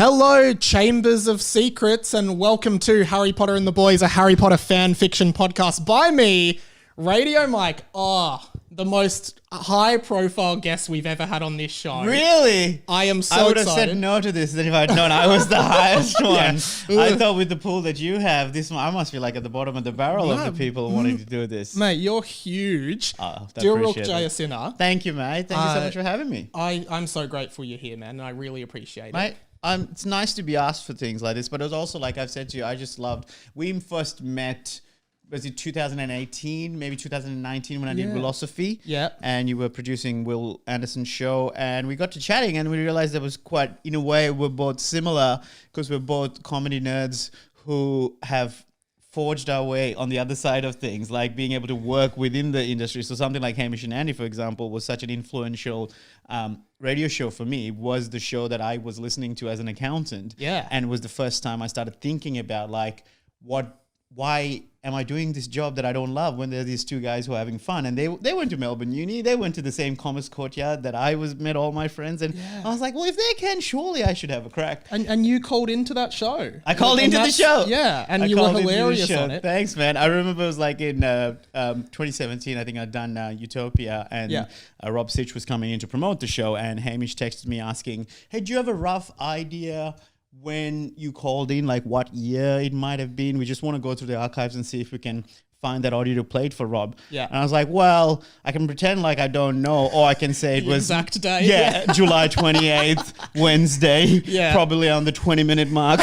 Hello, Chambers of Secrets, and welcome to Harry Potter and the Boys, a Harry Potter fan fiction podcast by me, Radio Mike. Oh, the most high-profile guest we've ever had on this show. Really? I am so excited. I would have excited. said no to this if I'd known I was the highest one. I thought with the pool that you have, I must be like at the bottom of the barrel of the people wanting to do this. Mate, you're huge. Dilruk, Jayasinha. Thank you, mate. Thank you so much for having me. I'm so grateful you're here, man, and I really appreciate Mate, it. it's nice to be asked for things like this, but it was also like I've said to you, I just loved, we first met, was it 2018, maybe 2019 when I did Philosophy? Yeah. And you were producing Will Anderson's show, and we got to chatting and we realized it was quite, in a way, we're both similar because we're both comedy nerds who have forged our way on the other side of things, like being able to work within the industry. So something like Hamish and Andy, for example, was such an influential radio show for me. It was the show that I was listening to as an accountant. Yeah. And it was the first time I started thinking about like, why am I doing this job that I don't love when there are these two guys who are having fun? And they went to Melbourne Uni. They went to the same commerce courtyard that met all my friends. And I was like, well, if they can, surely I should have a crack. And you called into that show. I called into the show. Yeah, and you were hilarious on it. Thanks, man. I remember it was like in 2017, I think I'd done Utopia, and Rob Sitch was coming in to promote the show, and Hamish texted me asking, hey, do you have a rough idea when you called in, like what year it might have been? We just want to go through the archives and see if we can find that audio to play it for Rob. Yeah. And I was like, well, I can pretend like I don't know, or I can say it was exact day. Yeah, July 28th, Wednesday. Yeah. Probably on the 20-minute mark.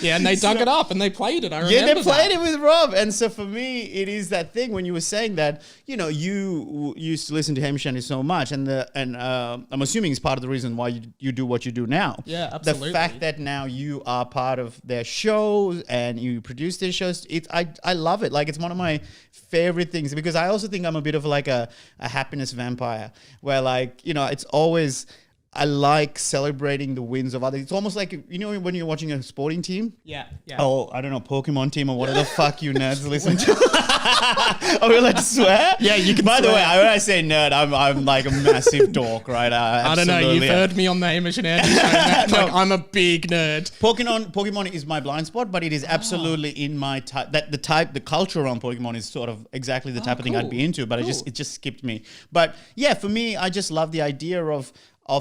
Yeah, and they dug it up and they played it. I remember. Yeah, they played it with Rob. And so for me, it is that thing when you were saying that, you know, you used to listen to Hamish and Andy so much, and I'm assuming it's part of the reason why you do what you do now. Yeah, absolutely. The fact that now you are part of their shows and you produce their shows, I love it. Like, it's one of my favorite things, because I also think I'm a bit of like a happiness vampire, where, like, you know, it's always, I like celebrating the wins of others. It's almost like, you know, when you're watching a sporting team. Yeah. Oh, I don't know, Pokemon team or whatever the fuck you nerds listen to. Are we allowed to swear? Yeah, you can. By swear. the way, when I say nerd, I'm like a massive dork, right? I don't know. You've heard me on the Hamish and Andy show. Like, I'm a big nerd. Pokemon is my blind spot, but it is absolutely in my type. The culture around Pokemon is sort of exactly the type of thing I'd be into. But it just skipped me. But yeah, for me, I just love the idea of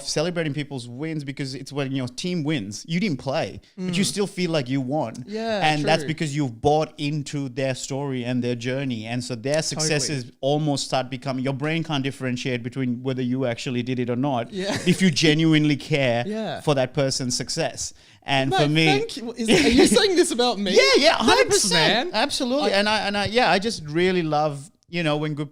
celebrating people's wins, because it's when your team wins. You didn't play, but you still feel like you won. Yeah, and true. that's because you've bought into their story and their journey. And so their successes almost start becoming, your brain can't differentiate between whether you actually did it or not if you genuinely care for that person's success. And for me, thank you. Are you saying this about me? Yeah, 100%. Thanks, man. Absolutely. I just really love, you know, when good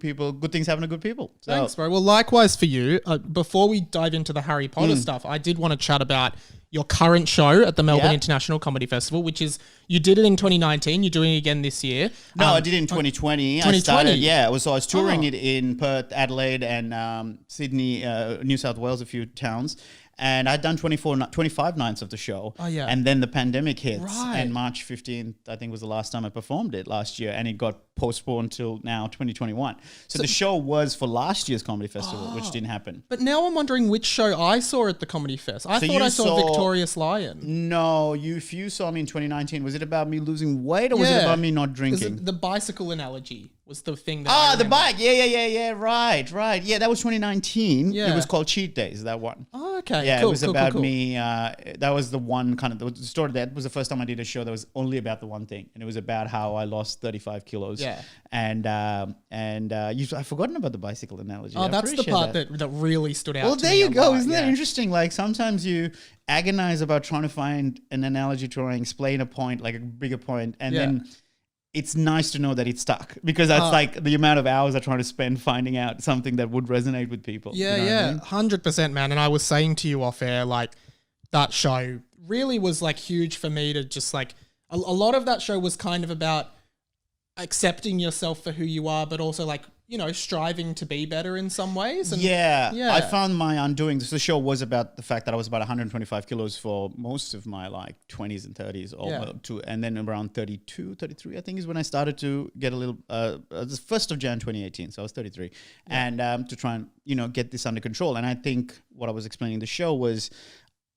things happen to good people. So. Thanks, bro. Well, likewise for you. Before we dive into the Harry Potter stuff, I did want to chat about your current show at the Melbourne International Comedy Festival, which is, you did it in 2019. You're doing it again this year. No, I did it in 2020. 2020? I started, I was touring it in Perth, Adelaide, and Sydney, New South Wales, a few towns. And I'd done 25 nights of the show. Oh, yeah. And then the pandemic hits. Right. And March 15th, I think, was the last time I performed it last year. And it got postponed till now, 2021. So the show was for last year's Comedy Festival, which didn't happen. But now I'm wondering which show I saw at the Comedy Fest. I thought I saw Victorious Lion. No, if you saw me in 2019, was it about me losing weight, or was it about me not drinking? The bicycle analogy was the thing that the bike. Yeah. Right. Yeah, that was 2019. Yeah. It was called Cheat Days, that one. Oh, okay. Yeah, cool, it was about me. That was the one kind of the story. That was the first time I did a show that was only about the one thing, and it was about how I lost 35 kilos. Yeah. And I've forgotten about the bicycle analogy. Oh, that's the part that really stood out. Well, there you go. Isn't that interesting? Like, sometimes you agonize about trying to find an analogy to try and explain a point, like a bigger point, and then it's nice to know that it's stuck, because that's like the amount of hours I try to spend finding out something that would resonate with people. Yeah, you know what I mean? 100%, man. And I was saying to you off air, like, that show really was like huge for me to just like, a lot of that show was kind of about accepting yourself for who you are, but also like, you know, striving to be better in some ways. And I found my undoing. So the show was about the fact that I was about 125 kilos for most of my like 20s and 30s, and then around 32, 33, I think, is when I started to get a little, the 1st of Jan 2018. So I was 33 and to try and, you know, get this under control. And I think what I was explaining in the show was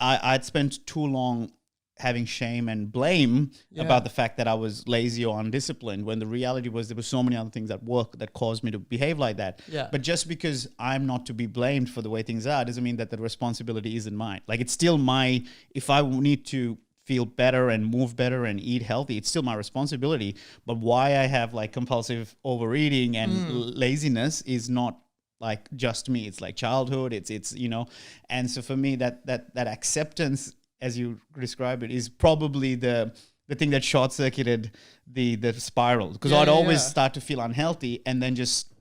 I'd spent too long having shame and blame about the fact that I was lazy or undisciplined, when the reality was there were so many other things at work that caused me to behave like that. Yeah. But just because I'm not to be blamed for the way things are doesn't mean that the responsibility isn't mine. Like, it's still if I need to feel better and move better and eat healthy, it's still my responsibility. But why I have like compulsive overeating and laziness is not like just me. It's like childhood. It's and so for me that acceptance, as you describe it, is probably the thing that short-circuited the spiral. Because I'd always start to feel unhealthy and then just,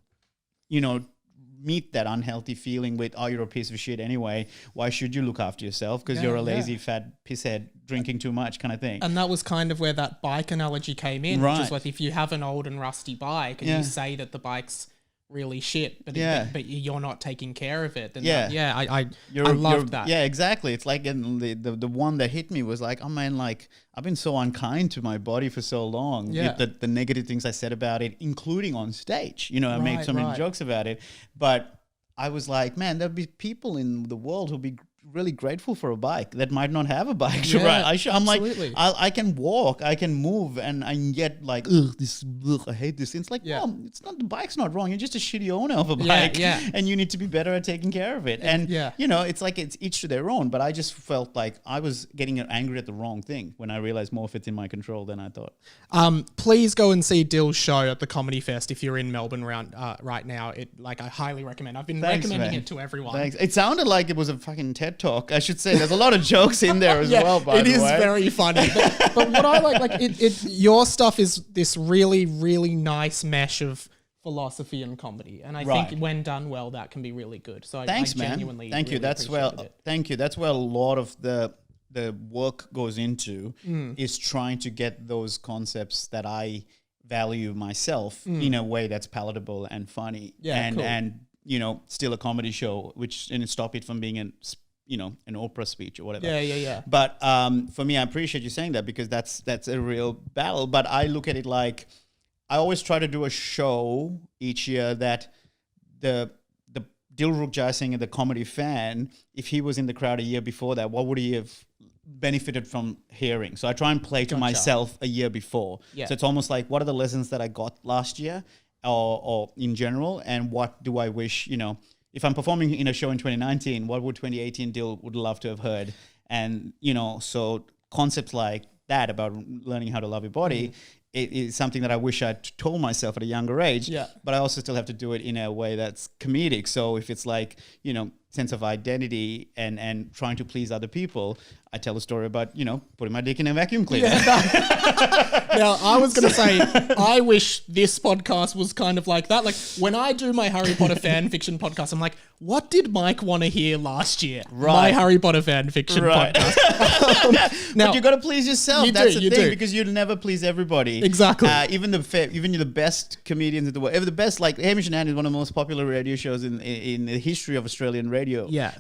meet that unhealthy feeling with, oh, you're a piece of shit anyway. Why should you look after yourself? Because you're a lazy, fat pisshead drinking too much kind of thing. And that was kind of where that bike analogy came in, which is like, if you have an old and rusty bike and you say that the bike's really shit, but you're not taking care of it. Then I loved that. Yeah, exactly. It's like the one that hit me was like, oh man, like I've been so unkind to my body for so long. Yeah. The negative things I said about it, including on stage, I made so many jokes about it, but I was like, man, there'll be people in the world who'll be really grateful for a bike that might not have a bike to ride. I'm absolutely. like, I can walk, I can move, and yet like, I hate this. It's like, no, it's not, the bike's not wrong. You're just a shitty owner of a bike, and you need to be better at taking care of it. And it's like it's each to their own. But I just felt like I was getting angry at the wrong thing when I realized more of it's in my control than I thought. Please go and see Dil's show at the Comedy Fest if you're in Melbourne right now. I highly recommend. I've been recommending it to everyone. Thanks. It sounded like it was a fucking TED Talk. I should say there's a lot of jokes in there as well. By it the is way. very funny. But what I like your stuff is this really, really nice mesh of philosophy and comedy, and I think when done well, that can be really good. So thanks, I genuinely, man. Thank you. That's thank you. That's where a lot of the work goes into, is trying to get those concepts that I value myself in a way that's palatable and funny. And still a comedy show, and stop it from being an opera speech or whatever. But for me, I appreciate you saying that, because that's a real battle. But I look at it like, I always try to do a show each year that the Dilruk Jayasinha, the comedy fan, if he was in the crowd a year before that, what would he have benefited from hearing? So I try and play to myself a year before. So it's almost like, what are the lessons that I got last year or in general, and what do I wish, if I'm performing in a show in 2019, what would 2018 Dil would love to have heard? And, so concepts like that about learning how to love your body, it is something that I wish I'd told myself at a younger age. But I also still have to do it in a way that's comedic. So if it's like, sense of identity and trying to please other people, I tell a story about, putting my dick in a vacuum cleaner. Now, I was going to say, I wish this podcast was kind of like that. Like, when I do my Harry Potter fan fiction podcast, I'm like, what did Mike want to hear last year? My Harry Potter fan fiction podcast. Now, but you got to please yourself. That's the thing, because you'll never please everybody. Exactly. Even the best comedians in the world, the best, like Hamish and Andy is one of the most popular radio shows in the history of Australian radio.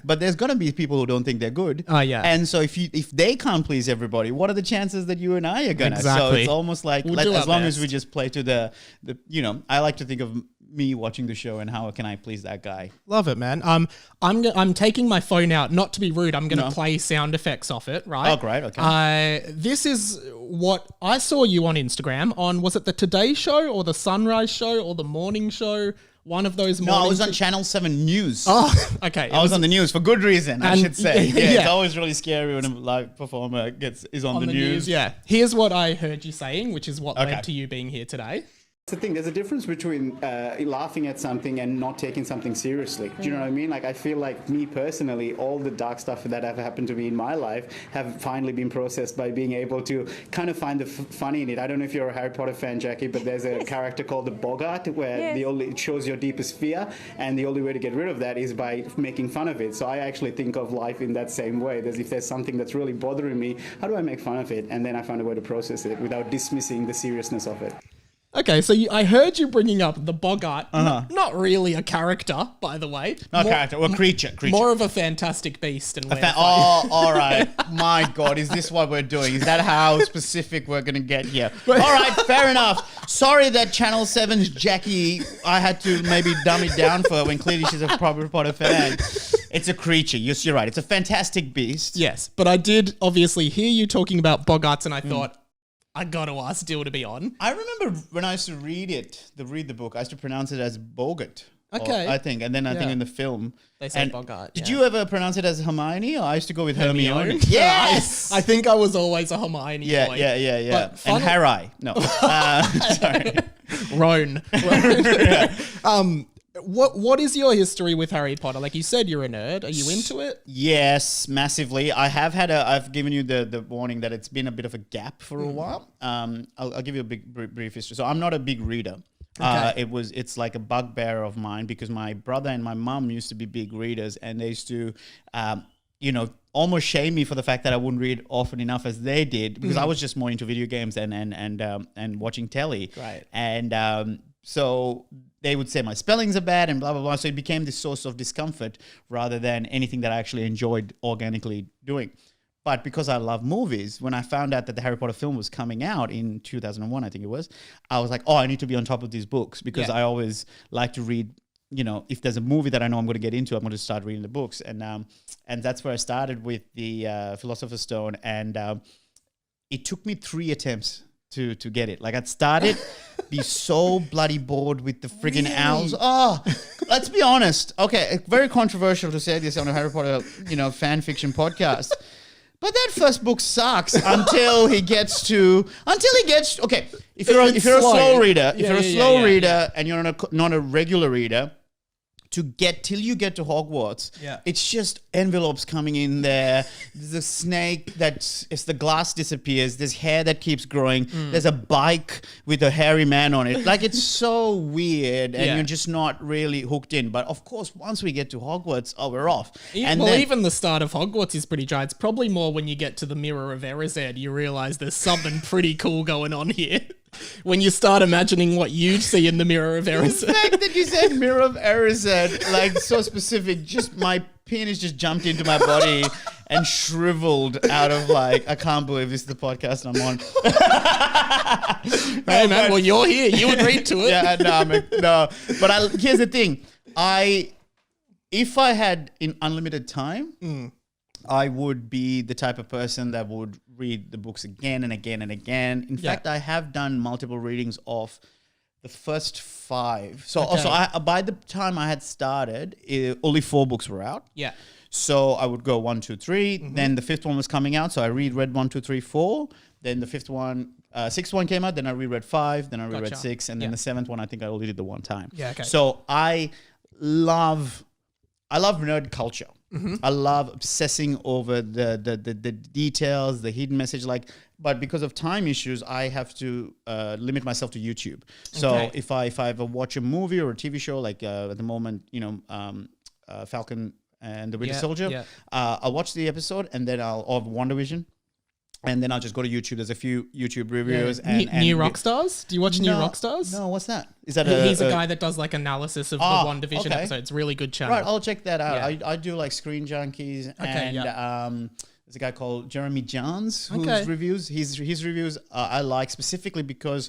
But there's going to be people who don't think they're good. And so if they can't please everybody, what are the chances that you and I are gonna? So it's almost like, as long as we just play to the I like to think of me watching the show and how can I please that guy. Love it, man. I'm taking my phone out, not to be rude. I'm going to play sound effects off it, right? Oh, great. Okay. This is what I saw you on Instagram on, was it the Today Show or the Sunrise Show or the Morning Show? One of those morning... No, I was on Channel 7 News. Oh, okay. I was on the news for good reason, I should say. It's always really scary when a live performer is on the news. Here's what I heard you saying, which is what led to you being here today. That's the thing. There's a difference between laughing at something and not taking something seriously. Do you know what I mean? Like, I feel like me personally, all the dark stuff that have happened to me in my life have finally been processed by being able to kind of find the funny in it. I don't know if you're a Harry Potter fan, Jackie, but there's a character called the Boggart where it shows your deepest fear, and the only way to get rid of that is by making fun of it. So I actually think of life in that same way. If there's something that's really bothering me, how do I make fun of it? And then I find a way to process it without dismissing the seriousness of it. Okay, so I heard you bringing up the Boggart. Not really a character, by the way. Not a character, or creature. More of a fantastic beast. All right. My God, is this what we're doing? Is that how specific we're going to get here? All right, fair enough. Sorry that Channel 7's Jackie, I had to maybe dumb it down for her when clearly she's a proper Potter fan. It's a creature. Yes, you're right. It's a fantastic beast. Yes, but I did obviously hear you talking about boggarts, and I thought I got to ask Dill to be on. I remember when I used to read the book, I used to pronounce it as Bogart. Okay. I think. And then I think in the film. They say Bogart. Did you ever pronounce it as Hermione, or I used to go with Hermione? Yes! I think I was always a Hermione boy. Yeah. But And Harry. No. Sorry. Roan. What is your history with Harry Potter? Like you said, you're a nerd. Are you into it? Yes, massively. I've given you the warning that it's been a bit of a gap for a while. I'll give you a brief history. So I'm not a big reader. Okay. It's like a bugbear of mine because my brother and my mum used to be big readers, and they used to, almost shame me for the fact that I wouldn't read often enough as they did, because I was just more into video games and watching telly. Right. And so they would say my spellings are bad and blah, blah, blah. So it became this source of discomfort rather than anything that I actually enjoyed organically doing. But because I love movies, when I found out that the Harry Potter film was coming out in 2001, I think it was, I was like, I need to be on top of these books, because I always like to read, if there's a movie that I know I'm going to get into, I'm going to start reading the books. And that's where I started with the Philosopher's Stone. And it took me 3 attempts to get it. Like I'd started, be so bloody bored with the friggin' owls. Oh, let's be honest. Okay, very controversial to say this on a Harry Potter, fan fiction podcast. But that first book sucks until he gets. Okay, if you're a slow reader, and you're not a regular reader, till you get to Hogwarts, it's just envelopes coming in there. There's a snake if the glass disappears, there's hair that keeps growing. There's a bike with a hairy man on it. Like, it's so weird, and you're just not really hooked in. But of course, once we get to Hogwarts, we're off. Even the start of Hogwarts is pretty dry. It's probably more when you get to the Mirror of Erised, you realize there's something pretty cool going on here. When you start imagining what you'd see in the Mirror of Erised. The fact that you said Mirror of Erised, like so specific, just my penis just jumped into my body and shriveled out of I can't believe this is the podcast I'm on. Hey man, well you're here. You agreed to it. No. But here's the thing. If I had unlimited time, I would be the type of person that would read the books again and again and again. In fact, I have done multiple readings of the first 5. So also, by the time I had started, only 4 books were out. Yeah. So I would go 1, 2, 3. Then the 5th one was coming out. So I read 1, 2, 3, 4. Then the 5th one, 6th one came out. Then I reread 5. Then I reread 6. And then the 7th one, I think I only did the one time. Yeah, okay. So I love nerd culture. I love obsessing over the details, the hidden message. But because of time issues, I have to limit myself to YouTube. So if I ever watch a movie or a TV show, at the moment, Falcon and the Winter Soldier, I'll watch the episode, and then or Wonder Vision. And then I'll just go to YouTube. There's a few YouTube reviews. And New Rockstars? Do you watch New Rockstars? No, what's that? Is that he's a guy that does analysis of the One Division episodes. Really good channel. Right, I'll check that out. I do Screen Junkies, and there's a guy called Jeremy Johns whose reviews. His reviews I like specifically because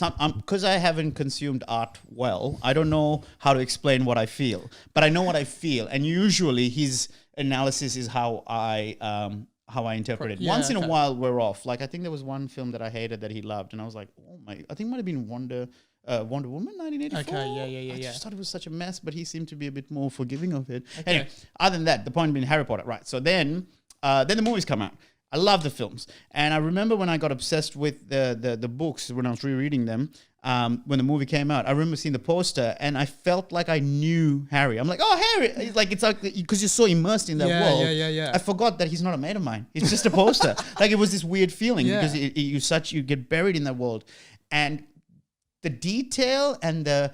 I haven't consumed art well. I don't know how to explain what I feel, but I know what I feel, and usually his analysis is how I interpret it. Once in a while, we're off. I think there was one film that I hated that he loved, and I was like, oh my! I think it might have been Wonder Woman 1984. Okay, I just thought it was such a mess, but he seemed to be a bit more forgiving of it. Okay. Anyway, other than that, the point being Harry Potter, right? So then the movies come out. I love the films, and I remember when I got obsessed with the books when I was rereading them. When the movie came out, I remember seeing the poster, and I felt like I knew Harry. I'm like, oh, Harry! It's because you're so immersed in that world. Yeah. I forgot that he's not a mate of mine. It's just a poster. It was this weird feeling because you get buried in that world, and the detail and the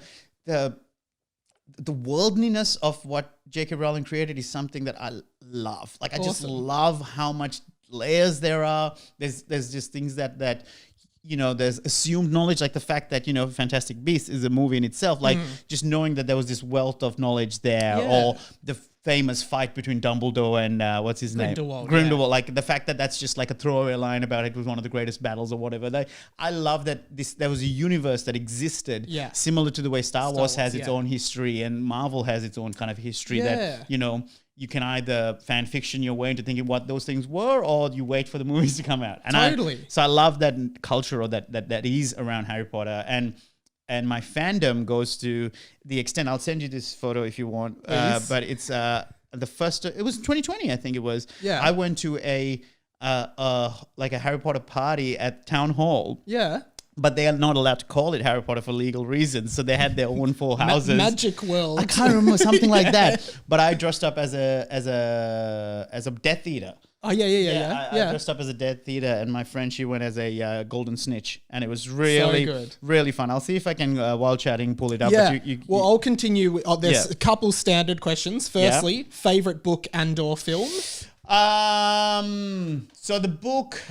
worldliness of what J.K. Rowling created is something that I love. I just love how much layers there are. There's just things that there's assumed knowledge, like the fact that, Fantastic Beasts is a movie in itself, just knowing that there was this wealth of knowledge there, or the famous fight between Dumbledore and what's his name? Grindelwald. The fact that that's just a throwaway line about it was one of the greatest battles or whatever. I love that there was a universe that existed similar to the way Star Wars has its own history and Marvel has its own kind of history that, you can either fan fiction your way into thinking what those things were, or you wait for the movies to come out. And Totally. So I love that culture, or that is around Harry Potter. And my fandom goes to the extent, I'll send you this photo if you want, but it's the first, it was 2020, I think it was. Yeah. I went to a Harry Potter party at Town Hall. Yeah. But they are not allowed to call it Harry Potter for legal reasons. So they had their own 4 houses. Magic World. I can't remember, something like that. But I dressed up as a Death Eater. Oh, yeah. I dressed up as a Death Eater, and my friend, she went as a Golden Snitch. And it was really, good. really fun. I'll see if I can, while chatting, pull it up. Yeah. But Well, I'll continue. There's Yeah. a couple standard questions. Firstly, favorite book and/or film? So the book,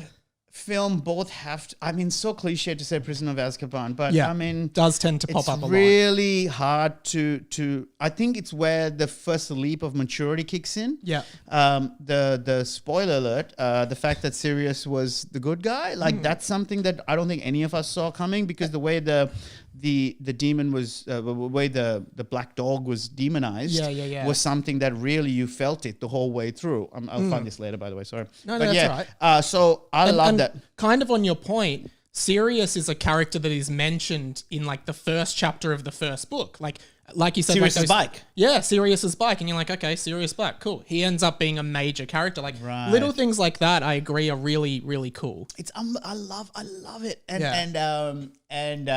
film, both have to, I mean, so cliche to say Prisoner of Azkaban, but Yeah. I mean, Does tend to pop up a lot. It's really hard to. I think it's where the first leap of maturity kicks in. Yeah. The spoiler alert, the fact that Sirius was the good guy, like that's something that I don't think any of us saw coming, because the way the demon was, the way the black dog was demonized, was something that really you felt it the whole way through. I'll find this later, by the way. Sorry. No, but that's yeah, all right. so I love that. Kind of on your point, Sirius is a character that is mentioned in like the first chapter of the first book. Like you said, Sirius's like bike. Yeah, Sirius's bike, and you're like, okay, Sirius bike, cool. He ends up being a major character. Like Right. little things like that, I agree, are really, really cool. It's I love it. And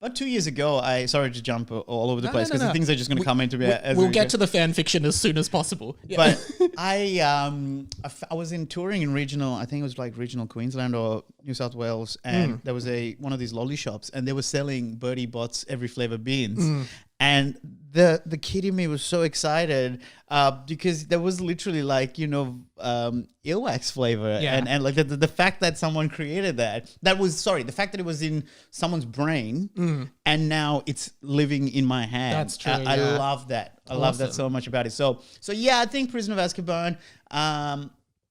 about 2 years ago, sorry to jump all over the place, because the things are just going to come into me. We'll get to the fan fiction as soon as possible. Yeah. But I was touring in regional, I think it was like regional Queensland or New South Wales, and there was one of these lolly shops, and they were selling Birdie Bott's every flavor beans. And the kid in me was so excited because there was literally like, earwax flavor. And like the fact that someone created the fact that it was in someone's brain and now it's living in my hand. That's true. I love that. I love that so much about it. So yeah, I think Prisoner of Azkaban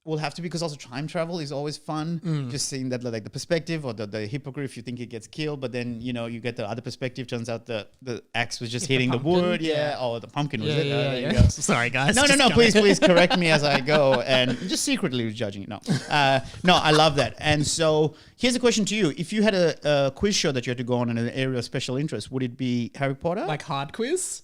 will have to, because also time travel is always fun. Just seeing that, like the perspective, or the hippogriff, you think he gets killed, but then you get the other perspective. Turns out the axe was just hitting the wood. Or the pumpkin was it. There you go. Sorry, guys. No. Please correct me as I go, and just secretly judging it. No, I love that. And so here's a question to you: if you had a quiz show that you had to go on in an area of special interest, would it be Harry Potter? Like hard quiz?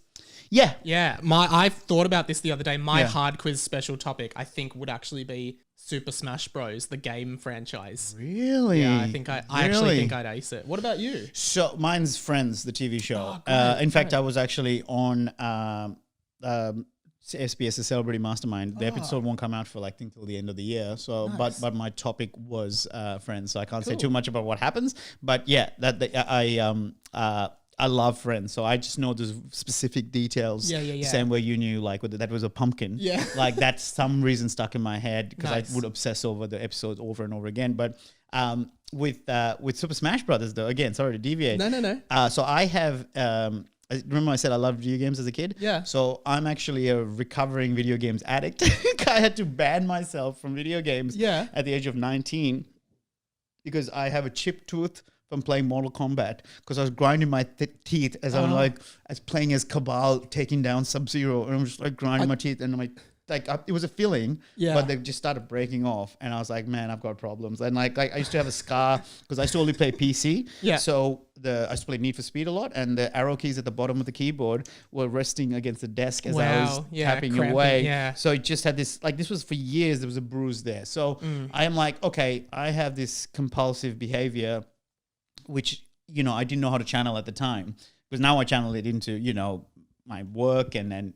Yeah. Yeah. I thought about this the other day. My hard quiz special topic, I think, would actually be Super Smash Bros, the game franchise. Really? Yeah, I actually think I'd ace it. What about you? So mine's Friends, the TV show. Great, in fact, I was actually on SBS's Celebrity Mastermind. The episode won't come out for like, I think till the end of the year. So, Nice. but my topic was Friends, so I can't say too much about what happens. But yeah, I love Friends, so I just know those specific details. Yeah. Same way you knew, like that was a pumpkin. Yeah. Like that's some reason stuck in my head, because Nice. I would obsess over the episodes over and over again. But with Super Smash Brothers, though, again, sorry to deviate. No. So I have. Remember I said I loved video games as a kid? Yeah. So I'm actually a recovering video games addict. I had to ban myself from video games at the age of 19 because I have a chipped tooth from playing Mortal Kombat, because I was grinding my teeth as I'm as playing as Cabal, taking down Sub-Zero, and I'm just like grinding my teeth, and I'm like it was a feeling, but they just started breaking off, and I was like, man, I've got problems. And like I used to have a scar because I used to only play PC. So I used to play Need for Speed a lot, and the arrow keys at the bottom of the keyboard were resting against the desk as I was tapping away. Yeah. So it just had this, like, this was for years, there was a bruise there. So I am like, okay, I have this compulsive behavior, which, I didn't know how to channel at the time, because now I channel it into, my work and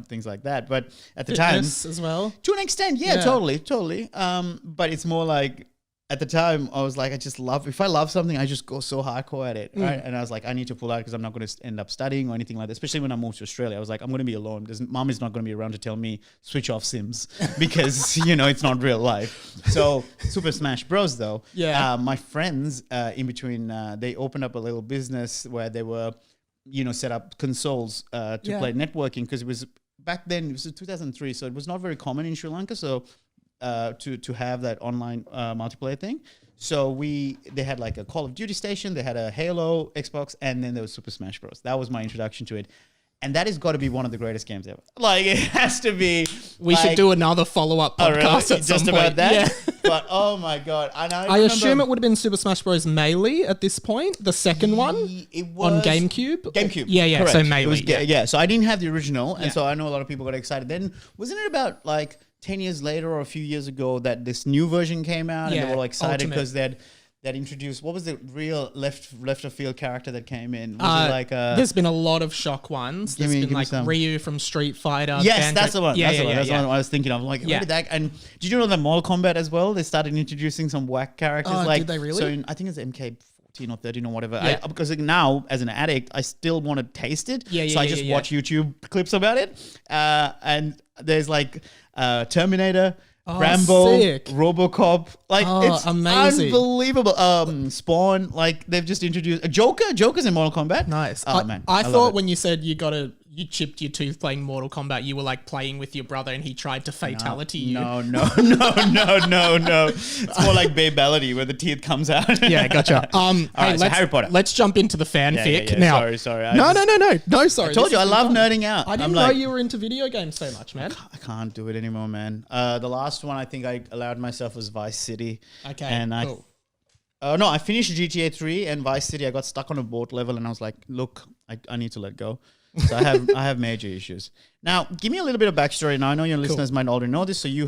things like that. But at the time, as well, to an extent, totally. But it's more like, at the time, I was like, if I love something, I just go so hardcore at it, right? And I was like, I need to pull out, because I'm not going to end up studying or anything like that. Especially when I moved to Australia, I was like, I'm going to be alone, because mom is not going to be around to tell me switch off Sims, because it's not real life. So Super Smash Bros, though, my friends in between, they opened up a little business where they were, set up consoles to play networking, because it was back then, it was 2003, so it was not very common in Sri Lanka. So to have that online multiplayer thing. So they had like a Call of Duty station, they had a Halo Xbox, and then there was Super Smash Bros. That was my introduction to it. And that has got to be one of the greatest games ever. Like, it has to be. We should do another follow-up podcast really? at some Just point. about that? Yeah. But, oh my God. I assume it would have been Super Smash Bros. Melee at this point, the second one It was on GameCube. GameCube. Yeah, Correct. so Melee. It was, yeah. So I didn't have the original. And Yeah. so I know a lot of people got excited. Then, wasn't it about like 10 years later or a few years ago that this new version came out and Yeah, they were all excited Ultimate. because they'd introduced, what was the real left of field character that came in? Was it like There's been a lot of shock ones. There's give been me like some. Ryu from Street Fighter. Yes, Banjo- that's the one. Yeah, That's the yeah, one. yeah, That's the yeah. one I was thinking of. I'm like, Yeah. where did that? And did you know that Mortal Kombat as well? They started introducing some whack characters. Oh, like, did they really? So I think it's MK14 or 13 or whatever. Yeah. Because like now, as an addict, I still want to taste it. Yeah, yeah, so I yeah, just yeah. watch YouTube clips about it. And there's like Terminator. Rambo, sick. RoboCop, like it's amazing. unbelievable. Spawn, like they've just introduced Joker. Joker's in Mortal Kombat. Nice. Oh man, I love thought it. when you said you chipped your tooth playing Mortal Kombat, you were like playing with your brother and he tried to fatality you. No. It's more like Babality where the teeth comes out. Yeah, gotcha. Hey, right, so Harry Potter. Let's jump into the fanfic Yeah. now. Sorry. No, sorry. I told This you I has been love fun. nerding out. I didn't I'm know like, you were into video games so much, man. I can't do it anymore, man. The last one I think I allowed myself was Vice City. Okay, and cool. I finished GTA 3 and Vice City. I got stuck on a boat level and I was like, look, I need to let go. So I have major issues. Now, give me a little bit of backstory. Now, I know your listeners might already know this. So you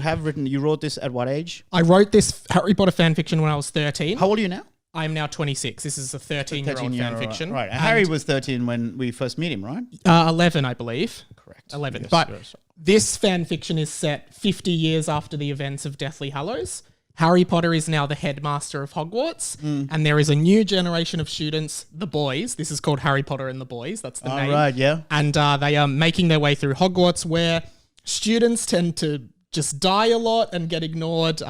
wrote this at what age? I wrote this Harry Potter fanfiction when I was 13. How old are you now? I am now 26. This is a 13-year-old fanfiction. Right. And Harry was 13 when we first meet him, right? 11, I believe. Correct. 11. Yes, But yes. this fanfiction is set 50 years after the events of Deathly Hallows. Harry Potter is now the headmaster of Hogwarts, and there is a new generation of students, the boys. This is called Harry Potter and the Boys. That's the name. Right, yeah. And they are making their way through Hogwarts, where students tend to just die a lot and get ignored.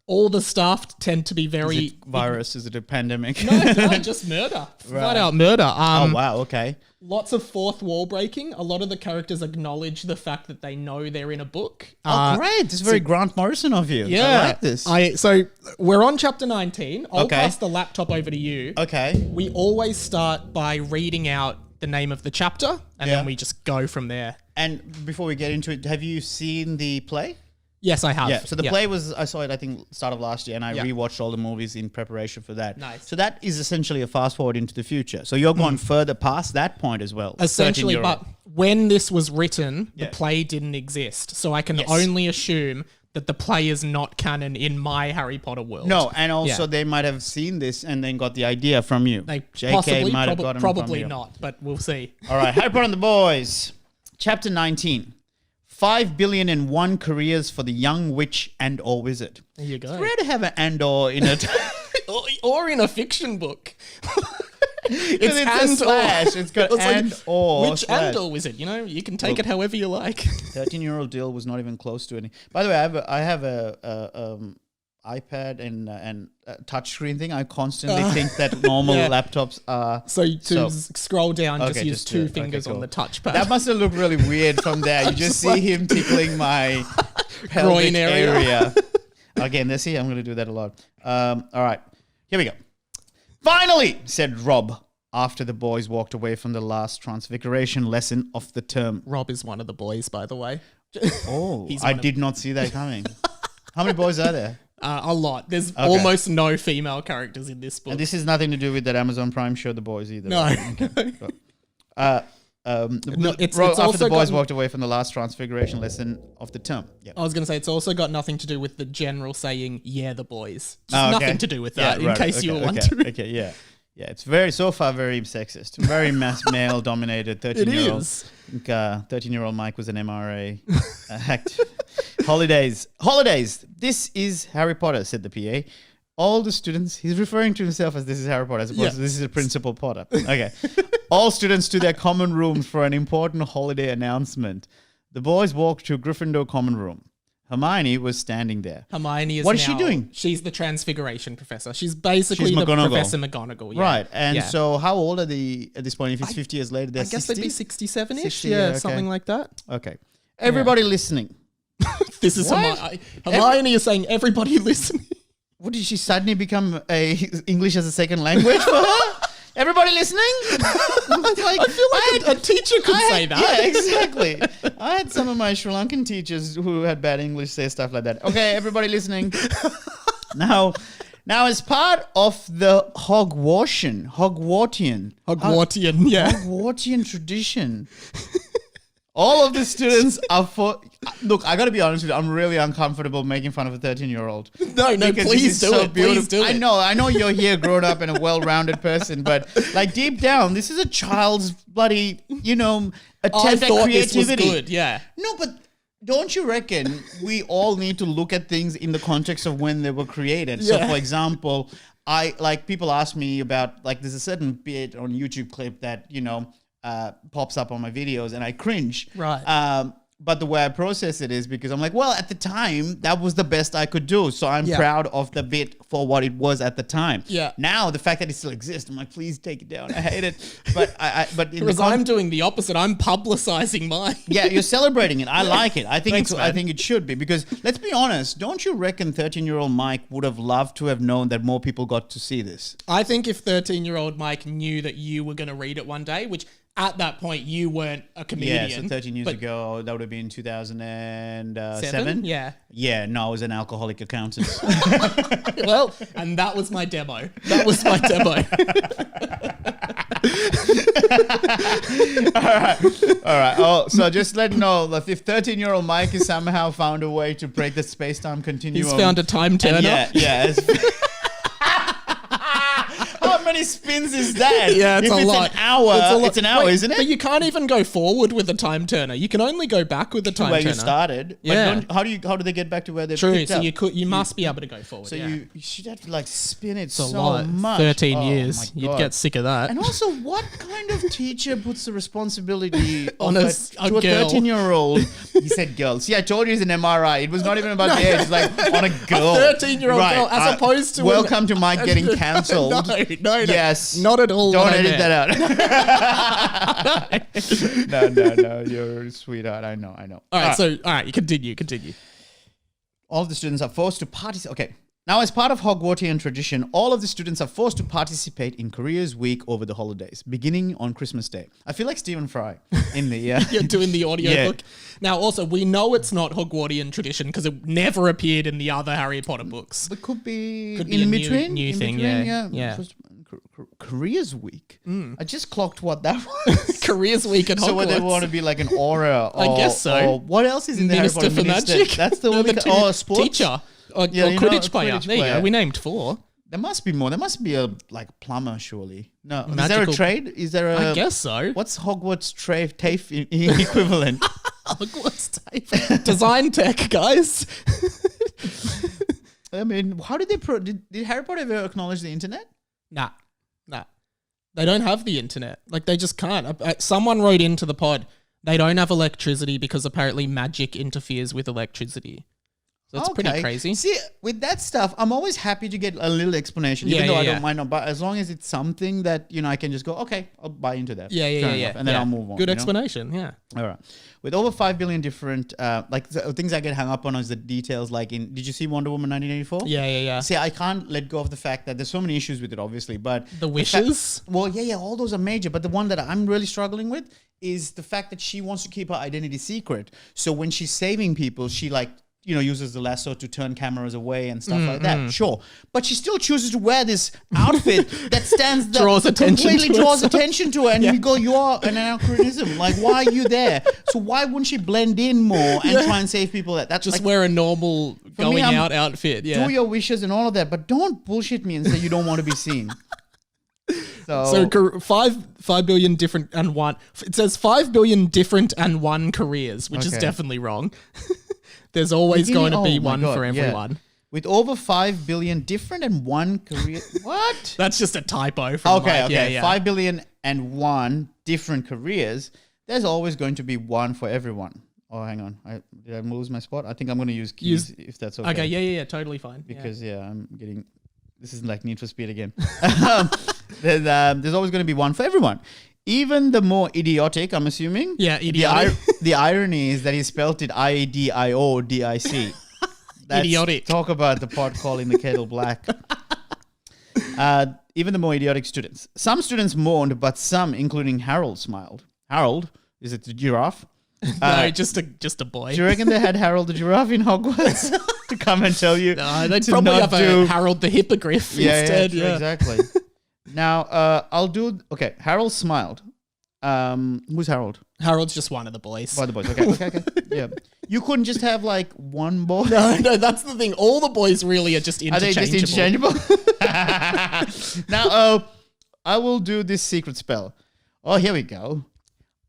All the staff tend to be very... Is it virus? Is it a pandemic? No, just murder. Flat out murder. Oh, wow. Okay. Lots of fourth wall breaking. A lot of the characters acknowledge the fact that they know they're in a book. Oh, great. This is very Grant Morrison of you. Yeah. I like this. So we're on chapter 19. I'll Okay. pass the laptop over to you. Okay. We always start by reading out the name of the chapter, and Yeah. then we just go from there. And before we get into it, have you seen the play? Yes, I have. Yeah. So the play was, I saw it, I think, start of last year, and I Yeah. rewatched all the movies in preparation for that. Nice. So that is essentially a fast forward into the future. So you're going further past that point as well. Essentially, 13-year-old. but when this was written, Yeah. the play didn't exist. So I can Yes. only assume that the play is not canon in my Harry Potter world. No, and also Yeah. they might have seen this and then got the idea from you. They JK possibly, might have gotten probably from you. not, but we'll see. All right, Harry Potter and the Boys, chapter 19. 5 billion and 1 careers for the young witch and or wizard. There you go. Rare to have an and or in it. or in a fiction book. It's a slash. It's got and or Which slash. and or wizard, you know? You can take it however you like. 13-year-old Dill was not even close to any. By the way, I have a iPad and touchscreen thing. I constantly think that normal Yeah. laptops are. So to scroll down, just Okay, use just do two it. Okay, fingers on cool. the touchpad. That must have looked really weird from there. You just see him tickling my pelvic Groin area. Again, let's see. I'm going to do that a lot. All right. Here we go. Finally, said Rob, after the boys walked away from the last transfiguration lesson of the term. Rob is one of the boys, by the way. Oh, He's I one of- did not see that coming. How many boys are there? A lot. There's almost no female characters in this book. And this has nothing to do with that Amazon Prime show, The Boys, either. No. right? it's after also the boys got- walked away from the last transfiguration lesson of the term. Yep. I was going to say, it's also got nothing to do with the general saying, yeah, the boys. Just Oh, okay. nothing to do with that, Yeah, right, in case okay, you were okay, wondering. Okay, yeah. Yeah, it's so far very sexist. Very male dominated 13-year-old. is. 13-year-old Mike was an MRA act. Holidays. This is Harry Potter, said the PA. All the students, he's referring to himself as this is Harry Potter, as opposed to this is a Principal Potter. Okay. All students to their common rooms for an important holiday announcement. The boys walked to Gryffindor common room. Hermione was standing there. Hermione is What is she now- doing? She's the Transfiguration Professor. She's basically She's the McGonagall. Professor McGonagall. Yeah. Right. And Yeah. so how old are they at this point? If it's 50 years later, they're I guess 60? they'd be 67-ish. 60, yeah, okay. something like that. Okay. Everybody listening. This is What? Hermione is saying, everybody listen. What did she suddenly become a English as a second language for her? Everybody listening? I feel like a teacher could say that. Yeah, exactly. I had some of my Sri Lankan teachers who had bad English say stuff like that. Okay, everybody listening. Now, as part of the Hogwartian tradition, all of the students are for. Look, I got to be honest with you. I'm really uncomfortable making fun of a 13-year-old. No, please do it. Please do it. I know you're here, grown up and a well-rounded person, but like deep down, this is a child's bloody, attempt at creativity. This was good. Yeah. No, but don't you reckon we all need to look at things in the context of when they were created? Yeah. So, for example, people ask me about there's a certain bit on YouTube clip that pops up on my videos and I cringe. Right. But the way I process it is because I'm like, well, at the time, that was the best I could do. So I'm proud of the bit for what it was at the time. Yeah. Now, the fact that it still exists, I'm like, please take it down. I hate it. But because I'm doing the opposite. I'm publicizing mine. Yeah, you're celebrating it. I like it. I think Thanks, I think it should be because let's be honest. Don't you reckon 13-year-old Mike would have loved to have known that more people got to see this? I think if 13-year-old Mike knew that you were going to read it one day, which at that point you weren't a comedian. Yeah, so 13 years ago, that would have been 2007. Yeah. Yeah, no, I was an alcoholic accountant. Well, and that was my demo. That was my demo. All right. Oh, so just let you know that if 13-year-old Mike has somehow found a way to break the space-time continuum. He's found a time turner. Yeah. How many spins is that? Yeah, it's if a it's lot. An hour, it's an hour, Wait, isn't it? But you can't even go forward with a time turner. You can only go back with a time where turner. you started. Yeah. But how do they get back to where they True. picked So up? you must be able to go forward. So yeah. you should have to spin it It's a so lot. much. 13 Oh years. my You'd God. get sick of that. And also, what kind of teacher puts the responsibility On of a to a girl. 13-year-old? He said girl. See, I told you it's an MRI. It was not even about the age. It's like on a girl. A 13-year-old girl, as opposed to Welcome to Mike getting cancelled. No. Yes. Not at all. Don't what I edit meant. that out. No. You're a sweetheart. I know. All right, you continue. All of the students are forced to participate. Okay. Now, as part of Hogwartian tradition, all of the students are forced to participate in Careers Week over the holidays, beginning on Christmas Day. I feel like Stephen Fry in the... You're doing the audiobook. Yeah. Now, also, we know it's not Hogwartian tradition because it never appeared in the other Harry Potter books. It could be Could be a between. new in thing, between, yeah. Careers Week. I just clocked what that was. Careers Week at Hogwarts. So whether they want to be like an aura or... I guess so. Or what else is in the Harry Minister Potter for Minister? Magic. That's the one. the Sports? teacher. Or Yeah, Quidditch player. Quidditch There you player. go. We named 4. There must be more. There must be a plumber, surely. No. Is there Magical- a trade? Is there a... I guess so. What's Hogwarts TAFE equivalent? Hogwarts type. Design tech, guys. I mean, how did they... Did Harry Potter ever acknowledge the internet? Nah. They don't have the internet. They just can't. Someone wrote into the pod, they don't have electricity because apparently magic interferes with electricity. So it's pretty crazy. See, with that stuff, I'm always happy to get a little explanation, even though I don't mind. But as long as it's something that, I can just go, okay, I'll buy into that. Yeah. Fair enough. And then I'll move on. Good explanation, yeah. All right. With over 5 billion different, the things I get hung up on is the details. Did you see Wonder Woman 1984? Yeah. See, I can't let go of the fact that there's so many issues with it, obviously. But The wishes? all those are major. But the one that I'm really struggling with is the fact that she wants to keep her identity secret. So when she's saving people, she uses the lasso to turn cameras away and stuff like that. Sure. But she still chooses to wear this outfit that Draws attention completely to draws herself. attention to her. And you go, you are an anachronism. Why are you there? So why wouldn't she blend in more and try and save people? That's Just wear a normal going out outfit, yeah. Do your wishes and all of that, but don't bullshit me and say you don't want to be seen. So 5 billion different and one. It says 5 billion different and one careers, which is Okay. definitely wrong. There's always going to be one for everyone. With over 5 billion different and one career. What? That's just a typo from Okay. Mike. Yeah. 5 billion and one different careers. There's always going to be one for everyone. Oh, hang on. Did I lose my spot? I think I'm going to use keys if that's okay. Okay, yeah, totally fine. Because I'm getting... This is like Need for Speed again. There's always going to be one for everyone. Even the more idiotic, I'm assuming. Yeah, idiotic. The irony is that he spelt it IDIODIC. That's, Idiotic. Talk about the pot calling the kettle black. even the more idiotic students. Some students mourned, but some, including Harold, smiled. Harold, is it the giraffe? No, just a boy. Do you reckon they had Harold the giraffe in Hogwarts to come and tell you? No, they'd to probably not have do- a Harold the Hippogriff instead. true, Yeah, exactly. Now, I'll do... Okay, Harold smiled. Who's Harold? Harold's just one of the boys. By the boys. Okay. Yeah. You couldn't just have like one boy? No, that's the thing. All the boys really are just Are they interchangeable. just interchangeable? Now, I will do this secret spell. Oh, here we go.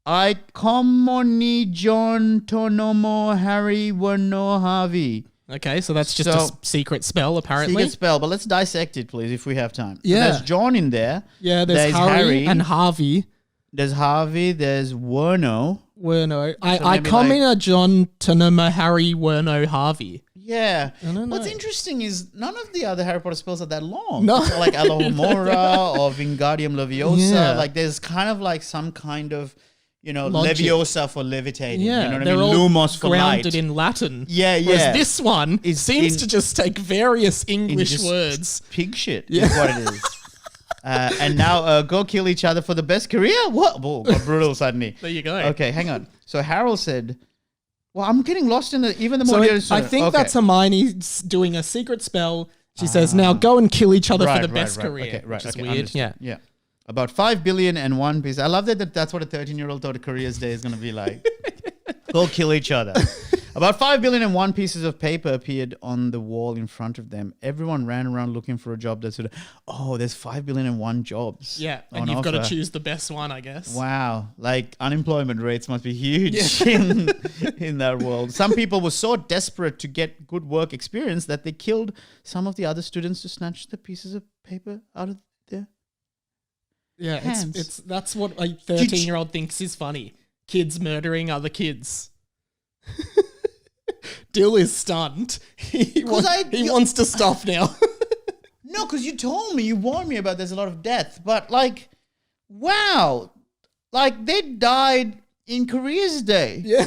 I commoni John Tonomo Harry Wano Harvey. Okay, so that's just So- a secret spell, apparently. Secret spell, but let's dissect it, please, if we have time. So Yeah. there's John in there. Yeah, there's Harry and Harvey. There's Harvey. There's Werno. Werno. I maybe come like- in a John Tonoma Harry Werno Harvey. Yeah. don't What's know. interesting is none of the other Harry Potter spells are that long. No. It's not like Alohomora or Wingardium Leviosa. Yeah. Like there's kind of like some kind of, Logic. Leviosa for levitating. Yeah, You know what they're I mean? all Lumos for grounded light. in Latin. Yeah. Whereas this one Is seems in- to just take various English just words. Pig shit is what it is. And now go kill each other for the best career? What? Whoa, got brutal suddenly. There you go. Okay, hang on. So Harold said, well, I'm getting lost in even the So more... I think that's Hermione doing a secret spell. She says, now go and kill each other for the best career. Okay, right. Which is Okay, weird. understood. Yeah. Yeah. About 5 billion and one piece. I love that's what a 13-year-old thought a careers day is going to be like. Go kill each other. About 5 billion and one pieces of paper appeared on the wall in front of them. Everyone ran around looking for a job that sort of, there's 5 billion and one jobs. Yeah, and on you've got to offer. choose the best one, I guess. Wow. Like unemployment rates must be huge in that world. Some people were so desperate to get good work experience that they killed some of the other students to snatch the pieces of paper out of their Yeah, hands. it's that's what a 13-year-old thinks is funny. Kids murdering other kids. Dill is stunned. He wants to stop now. No, because you told me, you warned me about there's a lot of death. But like, wow. Like they died in Careers Day. Yeah.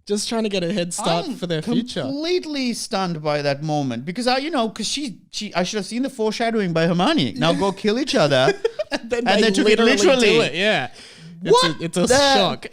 Just trying to get a head start I'm for their future. completely stunned by that moment because I should have seen the foreshadowing by Hermione. Now go kill each other. And then they took it literally literally. do it. Yeah. What It's a the- shock.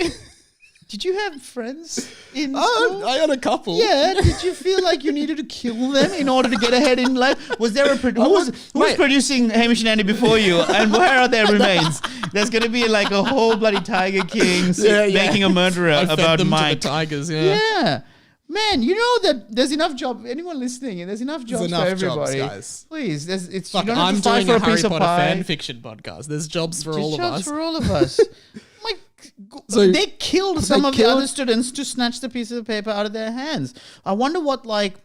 Did you have friends in Oh, school? I got a couple. Yeah, did you feel like you needed to kill them in order to get ahead in life? Was there who was Wait. producing Hamish and Andy before you, and where are their remains? There's going to be like a whole bloody Tiger King making a murderer I fed about them Mike. to the tigers, yeah. Yeah. Man, you know that there's enough job. Anyone listening, there's enough jobs enough for jobs, everybody. guys. Please, it's Fuck, you don't have I'm to fight doing for a a piece Harry of Potter pie. fan fiction podcast. There's jobs for There's all of jobs us. for all of us. Like, So they killed some they of the killed- other students to snatch the piece of paper out of their hands. I wonder what like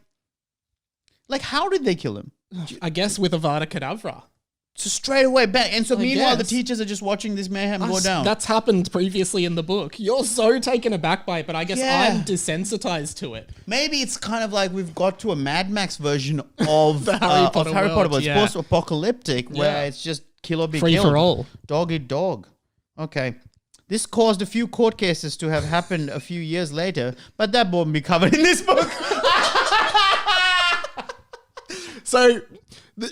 how did they kill them? I guess with Avada Kedavra. So straight away back. And so I meanwhile, the guess. teachers are just watching this mayhem go down. That's happened previously in the book. You're so taken aback by it, but I guess Yeah. I'm desensitized to it. Maybe it's kind of like we've got to a Mad Max version of The Harry Potter Harry Potter. world, It's yeah. post-apocalyptic where Yeah. it's just kill or be Free killed. for all. Dog eat dog. Okay. This caused a few court cases to have happened a few years later, but that won't be covered in this book. So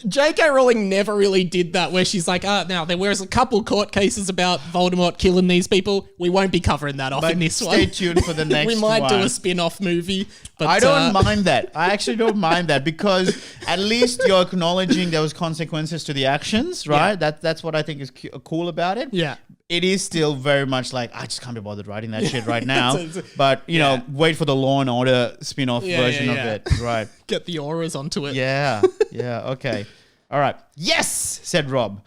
J.K. Rowling never really did that where she's like, now there was a couple court cases about Voldemort killing these people. We won't be covering that off But in this stay one. tuned for the next We might do one. a spin-off movie. But I don't mind that. I actually don't mind that because at least you're acknowledging there was consequences to the actions, right? That's what I think is cool about it. Yeah. It is still very much like, I just can't be bothered writing that shit right now. It's- But, you know, wait for the Law and Order spin-off Yeah, version yeah, of yeah. it. Right. Get the auras onto it. Yeah. Yeah. Okay. All right. Yes, said Rob.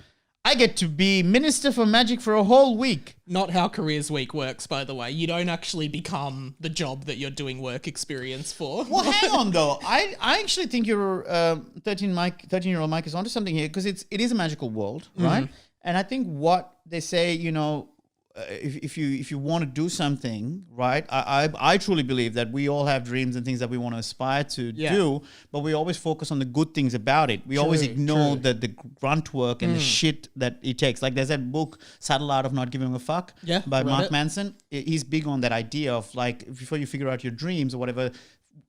I get to be Minister for Magic for a whole week. Not how Careers Week works, by the way. You don't actually become the job that you're doing work experience for. Well, hang on though. I actually think your 13-year-old Mike is onto something here because it is a magical world, right? And I think what they say, you know, if you want to do something, right? I truly believe that we all have dreams and things that we want to aspire to do, but we always focus on the good things about it. We always ignore the grunt work and the shit that it takes. Like there's that book, Subtle Art of Not Giving a Fuck, by read Mark it. Manson. He's big on that idea of like before you figure out your dreams or whatever,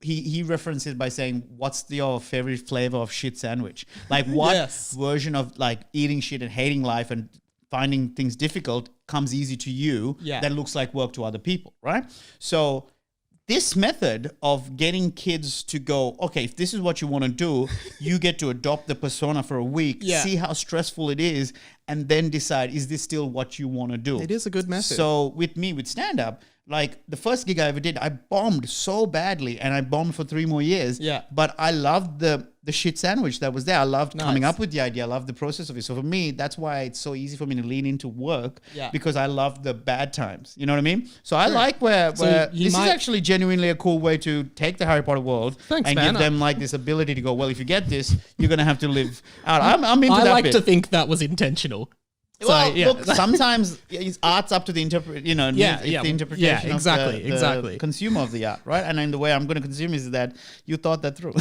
he referenced it by saying, "What's your favorite flavor of shit sandwich?" Like what Yes. version of like eating shit and hating life and finding things difficult comes easy to you that looks like work to other people, right? So this method of getting kids to go, okay, if this is what you want to do, you get to adopt the persona for a week, see how stressful it is, and then decide, is this still what you want to do? It is a good method. So with me, with stand-up, like the first gig I ever did, I bombed so badly and I bombed for 3 more years. Yeah. But I loved the shit sandwich that was there. I loved coming Nice. up with the idea. I loved the process of it. So for me, that's why it's so easy for me to lean into work because I love the bad times. You know what I mean? So I like where you this might- is actually genuinely a cool way to take the Harry Potter world Thanks, and man. give them like this ability to go, well, if you get this, you're going to have to live out. I'm into I that like bit. to think that was intentional. Well, yeah. look, sometimes art's up to the the interpretation exactly, of the consumer of the art, right? And then the way I'm going to consume is that you thought that through.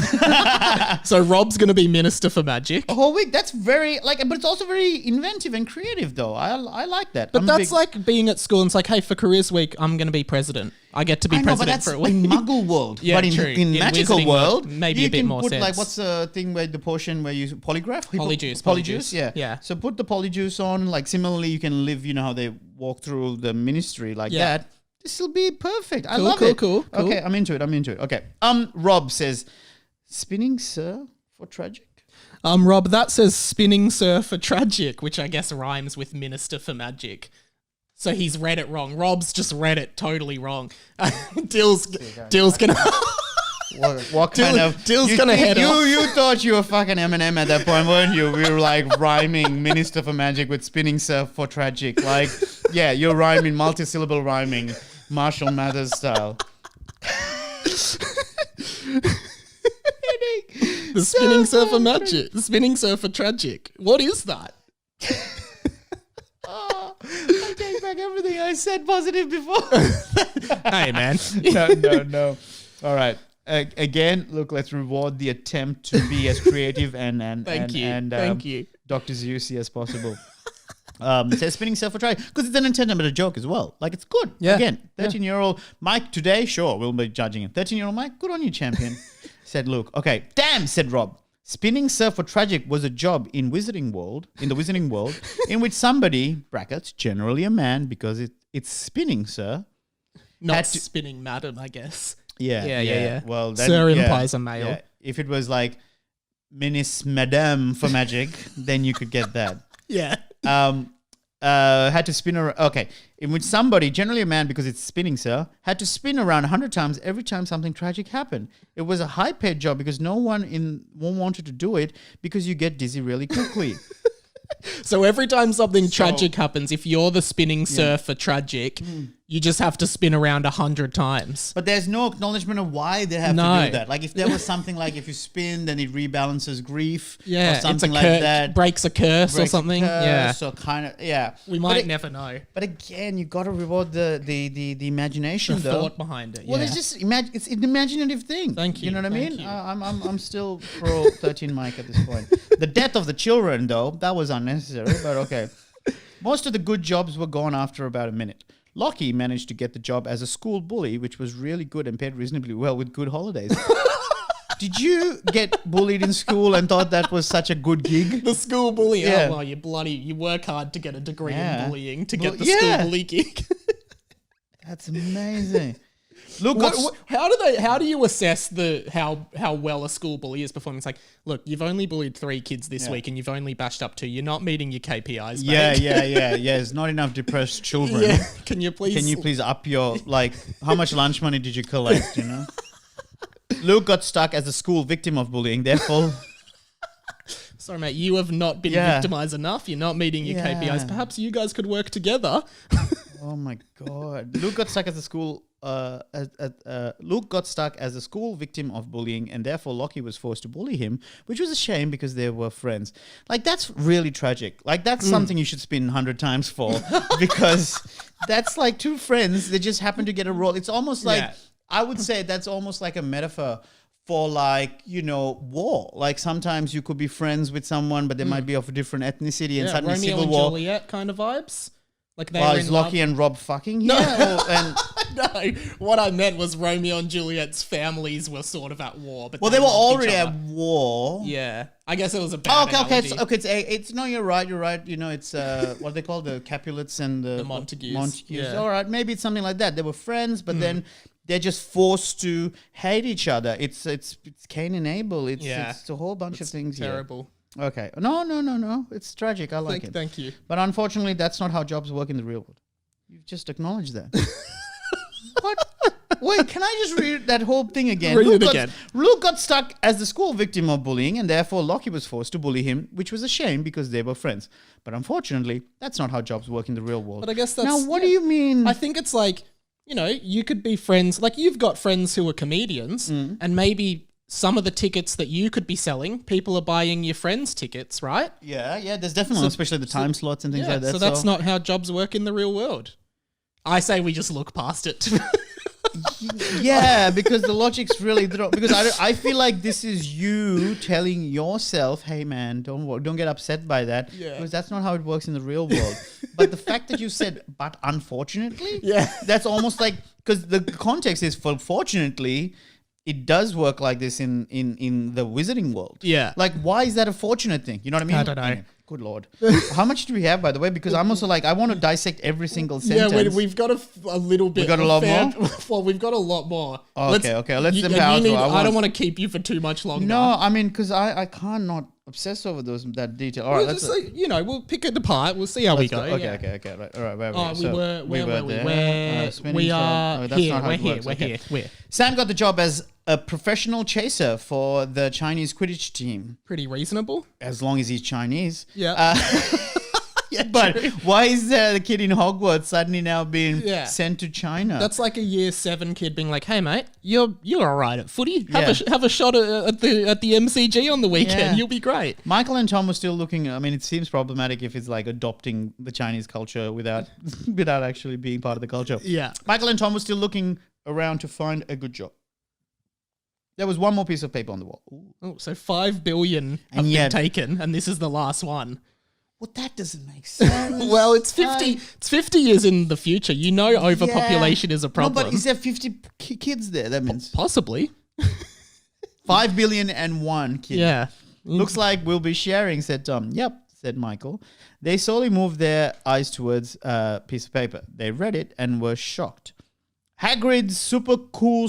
So Rob's going to be Minister for Magic. A whole week. That's very but it's also very inventive and creative, though. I like that. But I'm a that's big- like being at school and it's like, hey, for Careers Week, I'm going to be president. I get to be I know, but president that's for a week. in Muggle world. Yeah, but in true. In magical Wizarding world, world, maybe you a bit can more put like sense. what's the thing where the potion where you polygraph? Polyjuice, Polyjuice, yeah. yeah. So put the polyjuice on. Like similarly, you can live. You know how they walk through the ministry like Yeah. that. This will be perfect. I Cool, love cool, it. cool. Okay, I'm into it. Okay. Rob says, spinning sir for tragic. Rob, that says spinning sir for tragic, which I guess rhymes with Minister for Magic. So he's read it wrong. Rob's just read it totally wrong. Dill's gonna... What kind of Dill's gonna head off. You thought you were fucking Eminem at that point, weren't you? We were like rhyming Minister for Magic with spinning surf for tragic. Like, yeah, you're rhyming, multi-syllable rhyming, Marshall Mathers style. The spinning sir for magic. The spinning sir for tragic. What is that? I take back everything I said positive before. Hey, man. No. All right. Again, look, let's reward the attempt to be as creative and Thank you. Dr. Zeusi as possible. Says spinning self for try because it's an intended joke as well. Like it's good. Yeah. Again, 13-year-old Mike today, sure, we'll be judging him. 13-year-old Mike, good on you, champion. Said Luke. Okay, damn, said Rob. Spinning surf for tragic was a job in the Wizarding world, in which somebody, brackets, generally a man, because it's spinning, sir. Not Had to- spinning madam, I guess. Yeah. Well, then, Sir yeah, implies a male. yeah. If it was like Minis Madame for magic, then you could get that. Yeah. Had to spin around. Okay, in which somebody, generally a man, because it's spinning, sir, had to spin around 100 times every time something tragic happened. It was a high-paid job because no one wanted to do it because you get dizzy really quickly. So every time something tragic happens, if you're the spinning sir for tragic, you just have to spin around 100 times. But there's no acknowledgement of why they have to do that. Like if there was something like if you spin, then it rebalances grief, Yeah, or something it's a like that. breaks a curse or breaks a something. curse or kind of We But might it- never know But again, you got to reward the imagination, the though. thought behind it. Well, yeah. it's just it's an imaginative thing. Thank you, You know what I thank mean? you. I'm still pro 13 Mike at this point. The death of the children, though, that was unnecessary. But okay, most of the good jobs were gone after about a minute. Lockie managed to get the job as a school bully, which was really good and paid reasonably well with good holidays. Did you get bullied in school and thought that was such a good gig? the school bully. Yeah. Oh, well, you work hard to get a degree Yeah. in bullying to Well, get the yeah. school bully gig. That's amazing. Look, what's- How do you assess how well a school bully is performing? It's like, look, you've only bullied 3 kids this week and you've only bashed up 2. You're not meeting your KPIs, mate. yeah. There's not enough depressed children. Yeah. Can you please up your, like, how much lunch money did you collect, you know? Luke got stuck as a school victim of bullying, therefore... Sorry, mate, you have not been Yeah. victimized enough. You're not meeting your Yeah. KPIs. Perhaps you guys could work together. Oh my God. Luke got stuck as a school... Luke got stuck as a school victim of bullying and therefore Lockie was forced to bully him, which was a shame because they were friends. Like, that's really tragic. Like, that's something you should spin 100 times for because that's like 2 friends. They just happen to get a role. It's almost like... Yeah. I would say that's almost like a metaphor for, like, you know, war. Like sometimes you could be friends with someone, but they might be of a different ethnicity and Yeah, suddenly Romeo civil and war. Juliet kind of vibes. Like they Well, were is in Lockie love. and Rob fucking here? And No, what I meant was Romeo and Juliet's families were sort of at war. But well, they were loved each already other. at war. Yeah, I guess it was a Oh, bad okay. analogy. It's no, you're right. You know, it's what are they called, the Capulets and the Montagues. Montagues. Yeah. All right, maybe it's something like that. They were friends, but then they're just forced to hate each other. It's Cain and Abel. It's a whole bunch of things. Terrible. Here. Okay. No. It's tragic. I like it. Thank you. But unfortunately, that's not how jobs work in the real world. You've just acknowledged that. What? Wait, can I just read that whole thing again? Read it again. Luke got stuck as the school victim of bullying, and therefore Lockie was forced to bully him, which was a shame because they were friends. But unfortunately, that's not how jobs work in the real world. But I guess that's... Now, what do you mean? I think it's like, you know, you could be friends... Like, you've got friends who are comedians, and maybe some of the tickets that you could be selling, people are buying your friends' tickets, right? Yeah, there's definitely, especially the time slots and things like that. So that's not how jobs work in the real world. I say we just look past it. Yeah, because the logic's really because I feel like this is you telling yourself, hey man, don't get upset by that, because that's not how it works in the real world. But the fact that you said, but unfortunately, that's almost like, because the context is, fortunately, it does work like this in the wizarding world. Yeah. Like, why is that a fortunate thing? You know what I mean? I don't know. Anyway, good Lord. How much do we have, by the way? Because I'm also like, I want to dissect every single sentence. Yeah, we've got a little bit. We got a lot more? Well, we've got a lot more. Okay. Let's you empower. need, I don't want to keep you for too much longer. No, I mean, because I can't not obsess over that detail. All right, We'll just say, we'll pick it apart. We'll see how we go. Okay, right. All right, where were we? Where were we? there. We are Oh, that's here. not how We're it here. works. We're Okay. here. We're Sam got the job as a professional chaser for the Chinese Quidditch team, pretty reasonable. as long as he's Chinese. Yeah. Yeah, but why is the kid in Hogwarts suddenly now being Yeah. sent to China? That's like a year 7 kid being like, "Hey mate, you're all right at footy. Yeah. Have a shot at the MCG on the weekend. Yeah. You'll be great." Michael and Tom were still looking. I mean, it seems problematic if it's like adopting the Chinese culture without actually being part of the culture. Yeah. Michael and Tom were still looking around to find a good job. There was one more piece of paper on the wall. Ooh. Oh, so 5 billion have been taken, and this is the last one. Well, that doesn't make sense. Well, it's 50. It's 50 years in the future. You know, overpopulation is a problem. No, but is there 50 kids there? That means Possibly. 5 billion and 1 kid. Yeah. Looks like we'll be sharing, said Tom. Yep, said Michael. They slowly moved their eyes towards a piece of paper. They read it and were shocked. Hagrid's super cool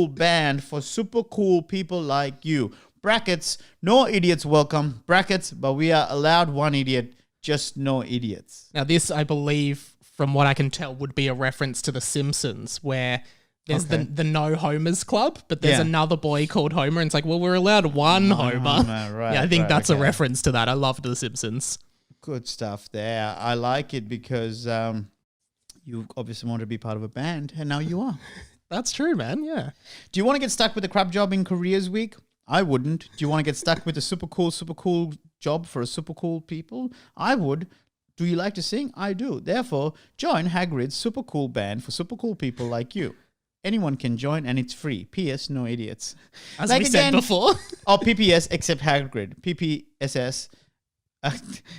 band for super cool people like you. Brackets, no idiots welcome. Brackets, but we are allowed 1 idiot, just no idiots. Now, this, I believe, from what I can tell, would be a reference to The Simpsons, where there's the No Homers Club, but there's another boy called Homer, and it's like, well, we're allowed 1 Homer. Right, yeah, I think that's a reference to that. I loved The Simpsons. Good stuff there. I like it because you obviously want to be part of a band, and now you are. That's true, man. Yeah. Do you want to get stuck with a crap job in Careers Week? I wouldn't. Do you want to get stuck with a super cool job for a super cool people? I would. Do you like to sing? I do. Therefore, join Hagrid's super cool band for super cool people like you. Anyone can join and it's free. P.S. No idiots. As we said before. Or PPS except Hagrid. PPSS.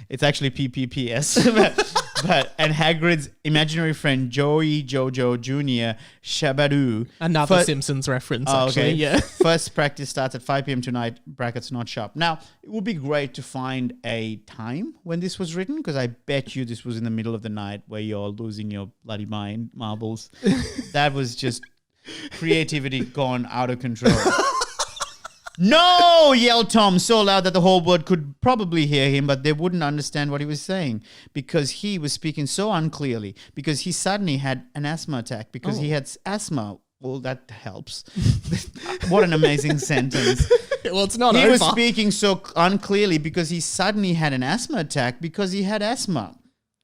It's actually PPPS. and Hagrid's imaginary friend Joey Jojo Jr. Shabadoo. Another Simpsons reference, actually. Yeah. First practice starts at 5 p.m. tonight, brackets not sharp. Now, it would be great to find a time when this was written, because I bet you this was in the middle of the night where you're losing your bloody mind, marbles. That was just creativity gone out of control. No! Yelled Tom so loud that the whole world could probably hear him, but they wouldn't understand what he was saying because he was speaking so unclearly, because he suddenly had an asthma attack because he had asthma. Well, that helps. What an amazing sentence. Well, it's not He over. was speaking so unclearly because he suddenly had an asthma attack because he had asthma.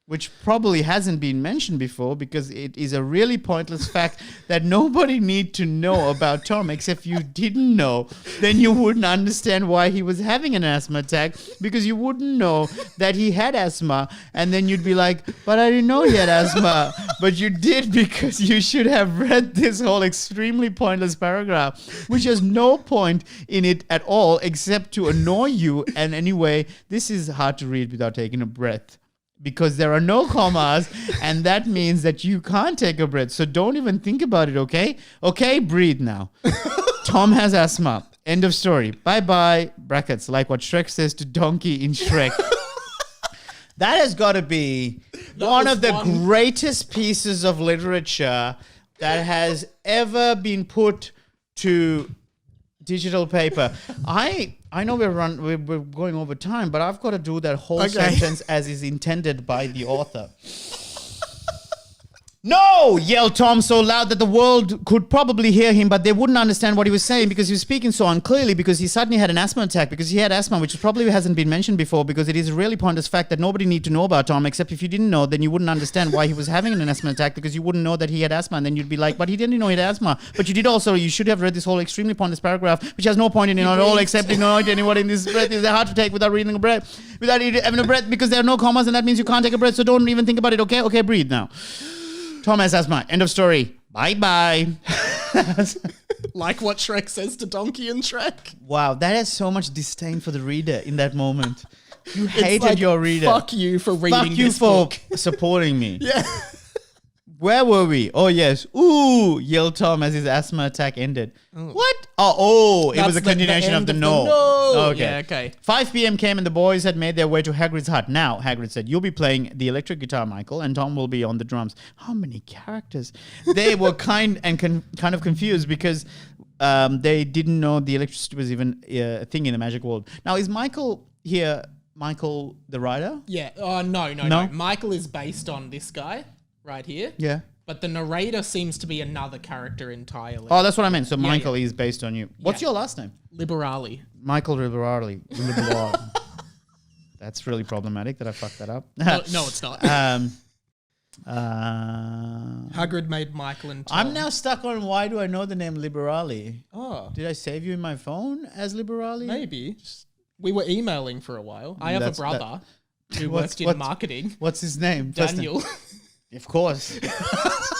which probably hasn't been mentioned before because it is a really pointless fact that nobody need to know about Tom, except you didn't know, then you wouldn't understand why he was having an asthma attack, because you wouldn't know that he had asthma, and then you'd be like, but I didn't know he had asthma. But you did, because you should have read this whole extremely pointless paragraph, which has no point in it at all except to annoy you. And anyway, this is hard to read without taking a breath, because there are no commas, and that means that you can't take a breath. So don't even think about it, okay? Okay, breathe now. Tom has asthma. End of story. Bye-bye. Brackets, like what Shrek says to Donkey in Shrek. That has got to be one of the greatest pieces of literature that has ever been put to digital paper. I know we're going over time, but I've got to do that whole sentence as is intended by the author. No! Yelled Tom so loud that the world could probably hear him, but they wouldn't understand what he was saying because he was speaking so unclearly, because he suddenly had an asthma attack, because he had asthma, which probably hasn't been mentioned before, because it is a really pointless fact that nobody need to know about Tom, except if you didn't know, then you wouldn't understand why he was having an asthma attack, because you wouldn't know that he had asthma, and then you'd be like, but he didn't know he had asthma. But you did also, you should have read this whole extremely pointless paragraph, which has no point in it at all, except annoying anyone in this breath. It's hard to take without reading a breath, without having a breath, because there are no commas, and that means you can't take a breath, so don't even think about it, okay? Okay, breathe now. Tom has asthma. End of story. Bye-bye. Like what Shrek says to Donkey and Shrek. Wow, that has so much disdain for the reader in that moment. You hated your reader. Fuck you for reading this book. Fuck you for supporting me. Yeah. Where were we? Oh, yes. Ooh, yelled Tom as his asthma attack ended. Oh. What? Oh, it was a continuation of the no. Okay. Yeah, okay. 5 p.m. came and the boys had made their way to Hagrid's hut. Now, Hagrid said, you'll be playing the electric guitar, Michael, and Tom will be on the drums. How many characters? They were kind of confused because they didn't know the electricity was even a thing in the magic world. Now, is Michael here, Michael the writer? Yeah. No. Michael is based on this guy right here. Yeah. But the narrator seems to be another character entirely. Oh, that's what I meant. So Michael is based on you. What's your last name? Liberali. Michael Liberali. That's really problematic that I fucked that up. No, it's not. Hagrid made Michael and Tom. I'm now stuck on why do I know the name Liberali? Oh. Did I save you in my phone as Liberali? Maybe. We were emailing for a while. I have a brother who worked in marketing. What's his name? Daniel. Of course.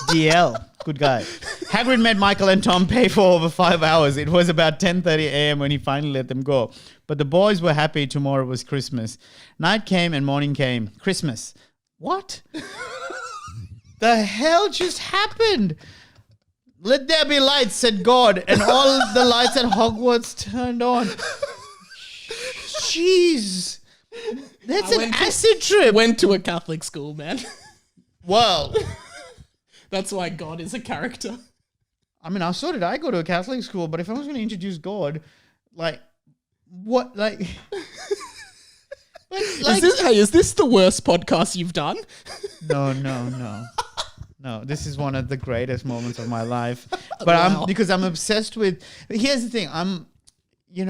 DL. Good guy. Hagrid made Michael and Tom pay for over 5 hours. It was about 10:30 a.m. when he finally let them go. But the boys were happy tomorrow was Christmas. Night came and morning came. Christmas. What? The hell just happened? Let there be lights, said God, and all the lights at Hogwarts turned on. Jeez. That's an acid trip. Went to a Catholic school, man. Well, that's why God is a character. I mean, so did I go to a Catholic school, but if I was going to introduce God, like, what, like... Is this the worst podcast you've done? No. No, this is one of the greatest moments of my life. But because I'm obsessed with... Here's the thing,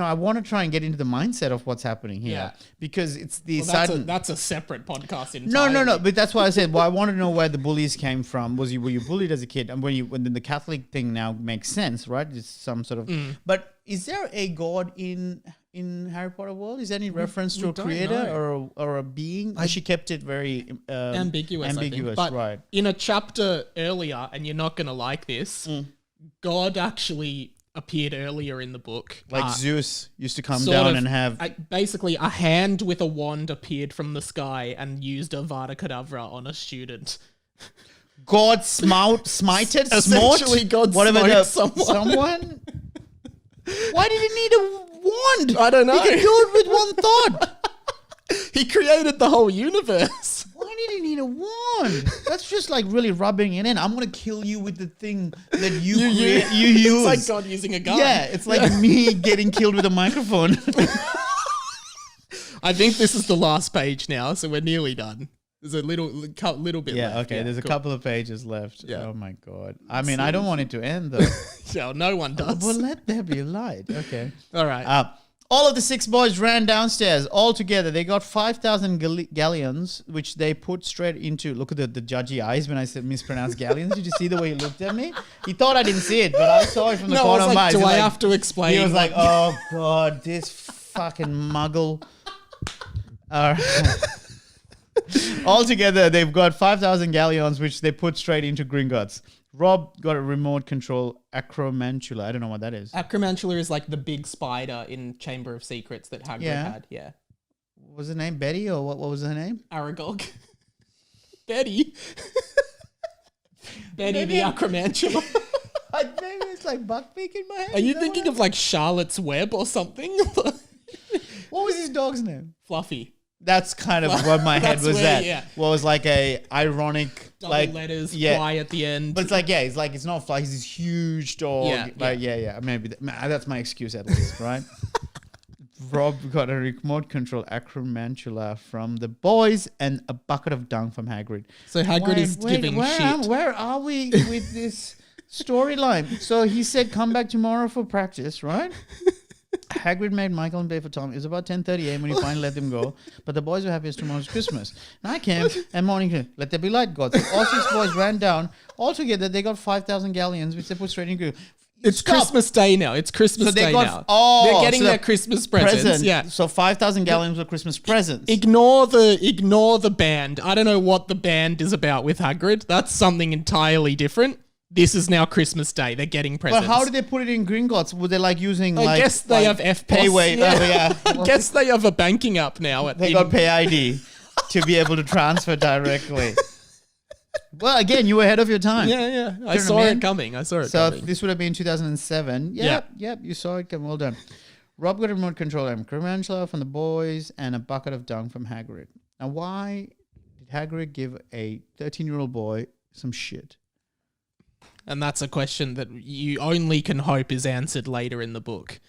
I want to try and get into the mindset of what's happening here because it's the sudden. That's a separate podcast entirely. No. But that's why I said. Well, I want to know where the bullies came from. Were you bullied as a kid? And when the Catholic thing now makes sense, right? It's some sort of. But is there a God in Harry Potter world? Is there any reference to a creator or a being? She kept it very ambiguous. Ambiguous, but right? In a chapter earlier, and you're not going to like this, God actually appeared earlier in the book. Like Zeus used to come down and have... basically, a hand with a wand appeared from the sky and used a Vada Kedavra on a student. God smited? Essentially, God smote someone? Why did he need a wand? I don't know. He can do it with one thought. He created the whole universe. Why did he need a wand? That's just like really rubbing it in. I'm going to kill you with the thing that you use. It's like God using a gun. Yeah, it's like me getting killed with a microphone. I think this is the last page now, so we're nearly done. There's a little bit left. Yeah, okay. There's a couple of pages left. Yeah. Oh my God. I mean, I don't want it to end though. No one does. Well, let there be light. Okay. All right. All of the 6 boys ran downstairs all together. They got 5,000 galleons, which they put straight into. Look at the judgy eyes when I said mispronounced galleons. Did you see the way he looked at me? He thought I didn't see it, but I saw it from the corner of my eyes. Do I have to explain? He was like, "Oh God, this fucking muggle." All right. All together, they've got 5,000 galleons, which they put straight into Gringotts. Rob got a remote control acromantula. I don't know what that is. Acromantula is like the big spider in Chamber of Secrets that Hagrid had. Yeah. What was her name? Betty, or what was her name? Aragog. Betty. Betty the acromantula. Maybe it's like Buckbeak in my head. Are you thinking of like Charlotte's Web or something? What was his dog's name? Fluffy. That's kind of what my head was at. Yeah. What was like a ironic Double like letters, Y at the end. But it's like, it's not fly. He's this huge dog. Maybe that's my excuse at least, right? Rob got a remote control acromantula from the boys and a bucket of dung from Hagrid. So Hagrid is giving shit. Where are we with this storyline? So he said, come back tomorrow for practice, right? Hagrid made Michael and Bay for Tom. It was about 10:30 a.m. when he finally let them go. But the boys were happy as tomorrow's Christmas. Night came and morning came. Let there be light, God. So all 6 boys ran down. All together, they got 5,000 galleons, which they put straight in. It's Christmas Day now. It's Christmas Day now. They're getting their Christmas presents. Yeah. So 5,000 galleons were Christmas presents. Ignore the band. I don't know what the band is about with Hagrid. That's something entirely different. This is now Christmas Day. They're getting presents. But how did they put it in Gringotts? Were they like using I guess they have FPOS. Payway. I guess they have a banking app now. They got Pay ID to be able to transfer directly. Well, again, you were ahead of your time. Yeah. I saw it coming. So this would have been 2007. Yep, you saw it come. Well done. Rob got a remote control acromantula from the boys and a bucket of dung from Hagrid. Now, why did Hagrid give a 13-year-old boy some shit? And that's a question that you only can hope is answered later in the book.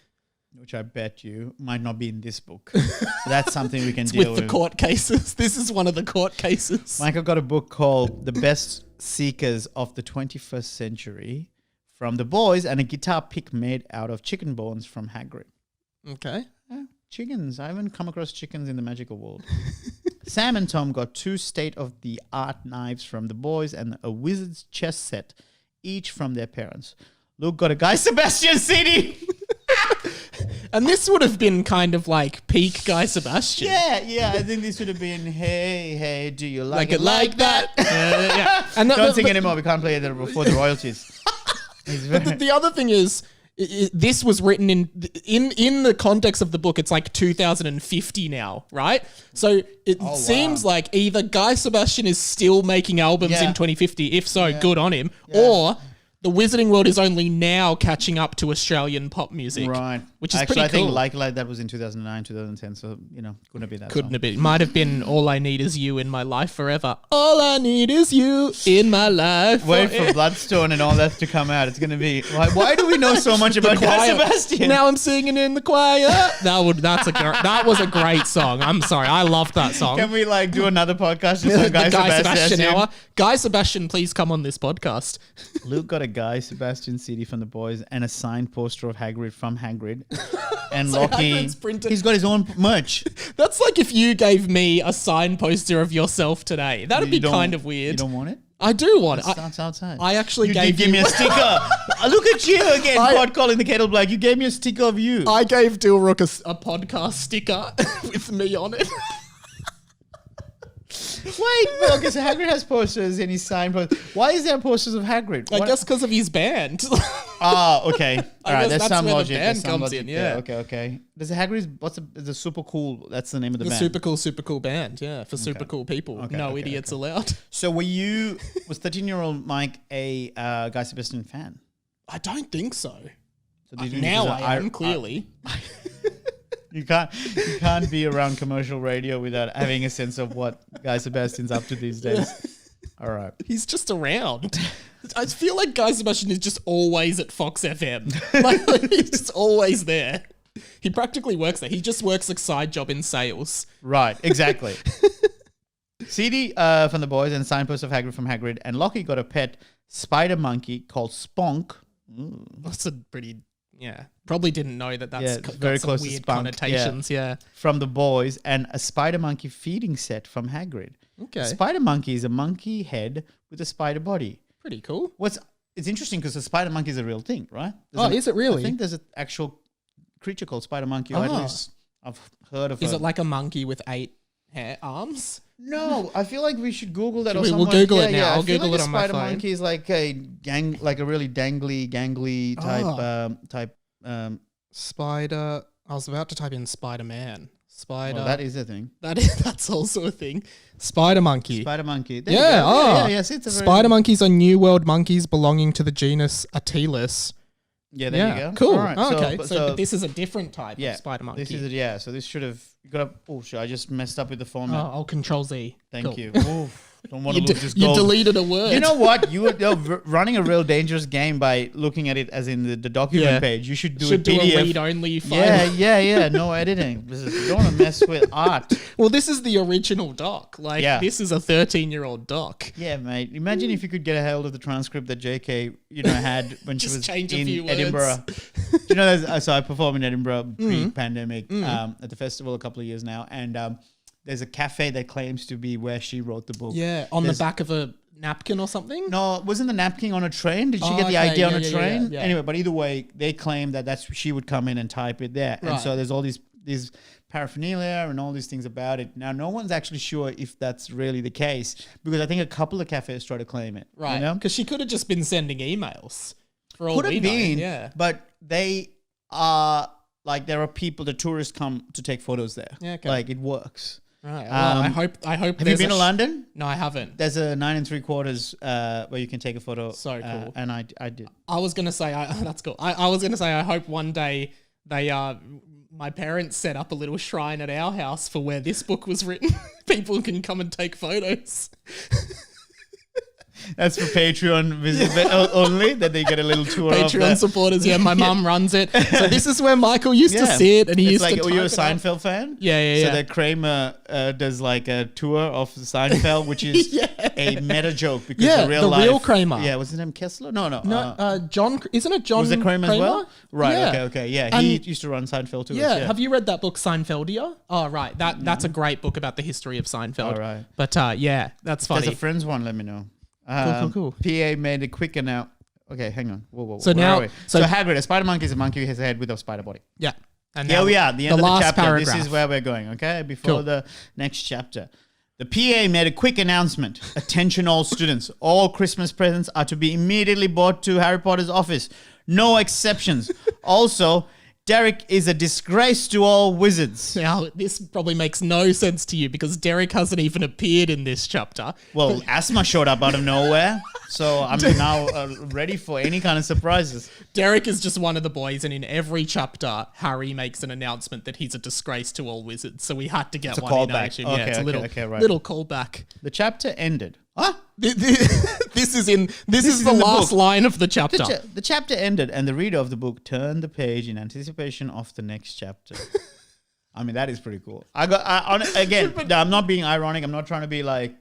Which I bet you might not be in this book. So that's something we can deal with. The court cases. This is one of the court cases. Michael got a book called The Best Seekers of the 21st Century from the boys and a guitar pick made out of chicken bones from Hagrid. Okay. Chickens. I haven't come across chickens in the magical world. Sam and Tom got 2 state-of-the-art knives from the boys and a wizard's chess set, each from their parents. Luke got a Guy Sebastian CD. And this would have been kind of like peak Guy Sebastian. Yeah. I think this would have been, hey, do you like it like that? Yeah. And don't sing anymore. We can't play it before the royalties. But the other thing is, this was written in the context of the book. It's like 2050 now, right? So it seems like either Guy Sebastian is still making albums in 2050. If so, good on him. Yeah. Or the Wizarding World is only now catching up to Australian pop music. Right. Which is pretty cool. I think Like That was in 2009, 2010. So, couldn't have been that Couldn't have been. Might have been All I Need Is You in My Life Forever. All I need is you in my life. Wait for Bloodstone and all that to come out. It's going to be... Why do we know so much about Guy Sebastian? Now I'm singing in the choir. That was a great song. I'm sorry. I loved that song. Can we do another podcast just on Guy Sebastian hour? Guy Sebastian, please come on this podcast. Luke got a Guy Sebastian CD from the boys and a signed poster of Hagrid from Hagrid. And so Lockie, he's got his own merch. That's like if you gave me a signed poster of yourself today. That'd be kind of weird. You don't want it? I do want it. That's outside. I actually you give me a sticker. Look at you again, pod calling the kettle black. You gave me a sticker of you. I gave Dilruk a podcast sticker with me on it. Wait, okay, so Hagrid has posters and he's signed posters. Why is there posters of Hagrid? I guess because of his band. Okay. All right, there's some logic. The band comes in, yeah. Okay. There's a Hagrid's, the Super Cool, that's the name of the band. Super cool band, yeah, for super cool people. No idiots allowed. So was 13-year-old Mike a Guy Sebastian fan? I don't think so. Now I am, clearly. You can't be around commercial radio without having a sense of what Guy Sebastian's up to these days. All right. He's just around. I feel like Guy Sebastian is just always at Fox FM. He's just always there. He practically works there. He just works a side job in sales. Right, exactly. CD from the boys and signpost of Hagrid from Hagrid. And Lockie got a pet spider monkey called Sponk. That's a pretty... Yeah, probably didn't know that that's Yeah, got very some close to weird spunk, connotations. Yeah. from the boys, and a spider monkey feeding set from Hagrid. Okay. A spider monkey is a monkey head with a spider body. Pretty cool. It's interesting because the spider monkey is a real thing, right? Is it really? I think there's an actual creature called spider monkey. Or at least I've heard of. Is it like a monkey with 8 arms? No, I feel like we should Google that. We'll Google it now. I'll I feel Google like it on my spider phone. monkey is like a really gangly type. Spider. I was about to type in Spider-Man. Spider. Well, that is a thing. That's also a thing. Spider monkey. Spider monkey. There you Yeah. go. Yes, it's a very Spider monkeys are New World monkeys belonging to the genus Atelis. Yeah, there you go. Cool. All right, Okay. but So this is a different type of spider monkey. This is so this should have got up. Oh shit! I just messed up with the format. I'll Control Z. Thank Cool. you. Oof, don't want to You, lose this you gold. deleted a word. You know what? You're running a real dangerous game by looking at it as in the document page. You should do Should a do PDF. a read-only file. Yeah. No editing. You don't want to mess with art. Well, this is the original doc. This is a 13-year-old doc. Yeah, mate. Imagine if you could get a hold of the transcript that JK, had when she Just was change a few in words. Edinburgh. So I performed in Edinburgh pre-pandemic at the festival a couple of years now, and there's a cafe that claims to be where she wrote the book. Yeah, on the back of a napkin or something? No, wasn't the napkin on a train? Did she get the okay, idea on a yeah, train? yeah. Anyway, but either way, they claim that she would come in and type it there. And Right. so there's all these paraphernalia and all these things about it. Now, no one's actually sure if that's really the case because I think a couple of cafes try to claim it. Right. You know? Because she could have just been sending emails. For all Could we have know. been, Yeah. but they are there are people, the tourists come to take photos there. Yeah, okay. Like it works. Right. Well, I hope. Have you been to London? No, I haven't. There's a 9 3/4 where you can take a photo. So cool. And I did. I was gonna say that's cool. I was gonna say I hope one day they my parents set up a little shrine at our house for where this book was written. People can come and take photos. That's for Patreon only, that they get a little tour of Patreon supporters, my mum runs it. So this is where Michael used to sit, and he used to. Were you a type it up. Seinfeld fan? Yeah. So that Kramer does like a tour of Seinfeld, which is a meta joke because the real Kramer. Yeah, was his name Kessler? No. John, isn't it John? Was it Kramer as well? Right. Yeah. Okay. Yeah, he used to run Seinfeld too. Yeah. Have you read that book Seinfeldia? Oh, right. That's a great book about the history of Seinfeld. All right. But that's funny. There's a Friends one. Let me know. Cool. PA made a quick announcement. Okay, hang on. Whoa. So where now- are we? so- So Hagrid, a spider monkey is a monkey who has a head with a spider body. Yeah. And Here now we are, the end of the last chapter. paragraph. This is where we're going, okay? Before Cool. the next chapter. The PA made a quick announcement. Attention all students. All Christmas presents are to be immediately brought to Harry Potter's office. No exceptions. Also, Derek is a disgrace to all wizards. Now, this probably makes no sense to you because Derek hasn't even appeared in this chapter. Well, asthma showed up out of nowhere, so I'm now ready for any kind of surprises. Derek is just one of the boys, and in every chapter, Harry makes an announcement that he's a disgrace to all wizards. So we had to get a one in callback. action. Okay, Yeah, it's a okay, right. little callback. The chapter ended. Huh? This is the in the last book. line of the chapter. The chapter ended, and the reader of the book turned the page in anticipation of the next chapter. I mean, that is pretty cool. I'm not being ironic. I'm not trying to be like.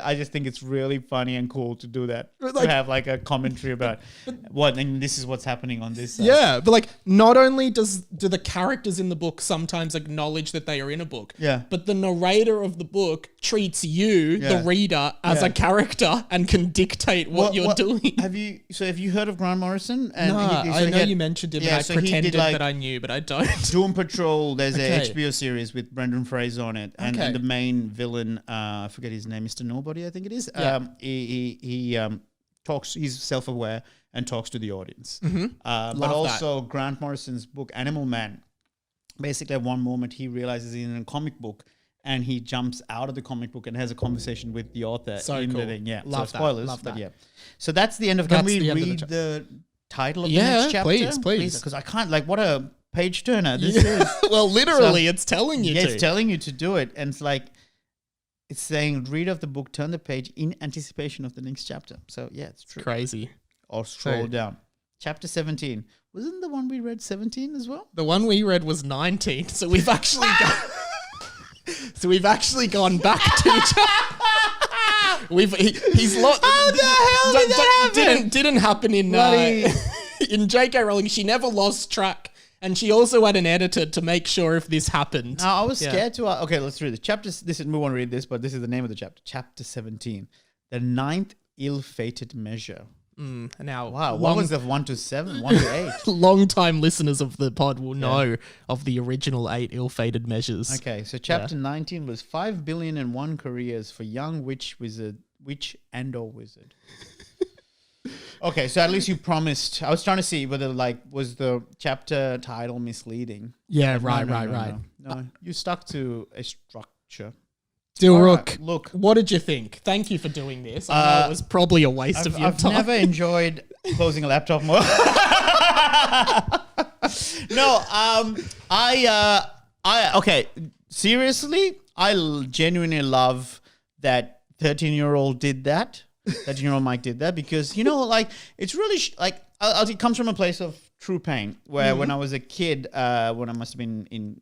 I just think it's really funny and cool to do that. To have like a commentary about and this is what's happening on this side. Yeah, but not only do the characters in the book sometimes acknowledge that they are in a book, but the narrator of the book treats you, the reader, as a character and can dictate what you're doing. Have you heard of Grant Morrison? And No, I know you mentioned him, and I pretended that I knew, but I don't. Doom Patrol, there's Okay. a HBO series with Brendan Fraser on it, and the main villain, I forget his name, Mr. Nobody, I think it is. Yeah. He talks. He's self-aware and talks to the audience. But Love also Grant Morrison's book Animal Man. Basically, at one moment he realizes he's in a comic book, and he jumps out of the comic book and has a conversation with the author. So in cool. the thing. Yeah. Love so that. spoilers, Love but that. yeah. So that's the end of. Can That's we the end of the read the title of the Yeah, next chapter? please. Because I can't. What a page turner this is. Well, literally, it's telling you Yeah, to. it's telling you to do it, and it's saying read of the book, turn the page in anticipation of the next chapter. So yeah, it's true. Crazy. Or scroll down. Chapter 17. Wasn't the one we read 17 as well? The one we read was 19, so we've actually gone back to. He's lost. How the hell did that happen? Didn't happen in. Bloody- in J.K. Rowling, she never lost track. And she also had an editor to make sure if this happened. Now, I was scared to... okay, let's read the chapter. We won't read this, but this is the name of the chapter. Chapter 17. The ninth ill-fated measure. Now, Wow, what was the 1 to 7? 1 to 8? Long-time listeners of the pod will know of the original 8 ill-fated measures. Okay, so chapter 19 was 5 billion and 1 careers for young witch and or wizard. Okay, so at least you promised. I was trying to see whether was the chapter title misleading. Yeah, No, right. No, you stuck to a structure. Dilruk, Alright, look. what did you think? Thank you for doing this. I know it was probably a waste of your time. I've never enjoyed closing a laptop more. No, okay, seriously, I genuinely love that 13-year-old did that. 13-year-old Mike did that because, it's really, it comes from a place of true pain where when I was a kid, when I must have been in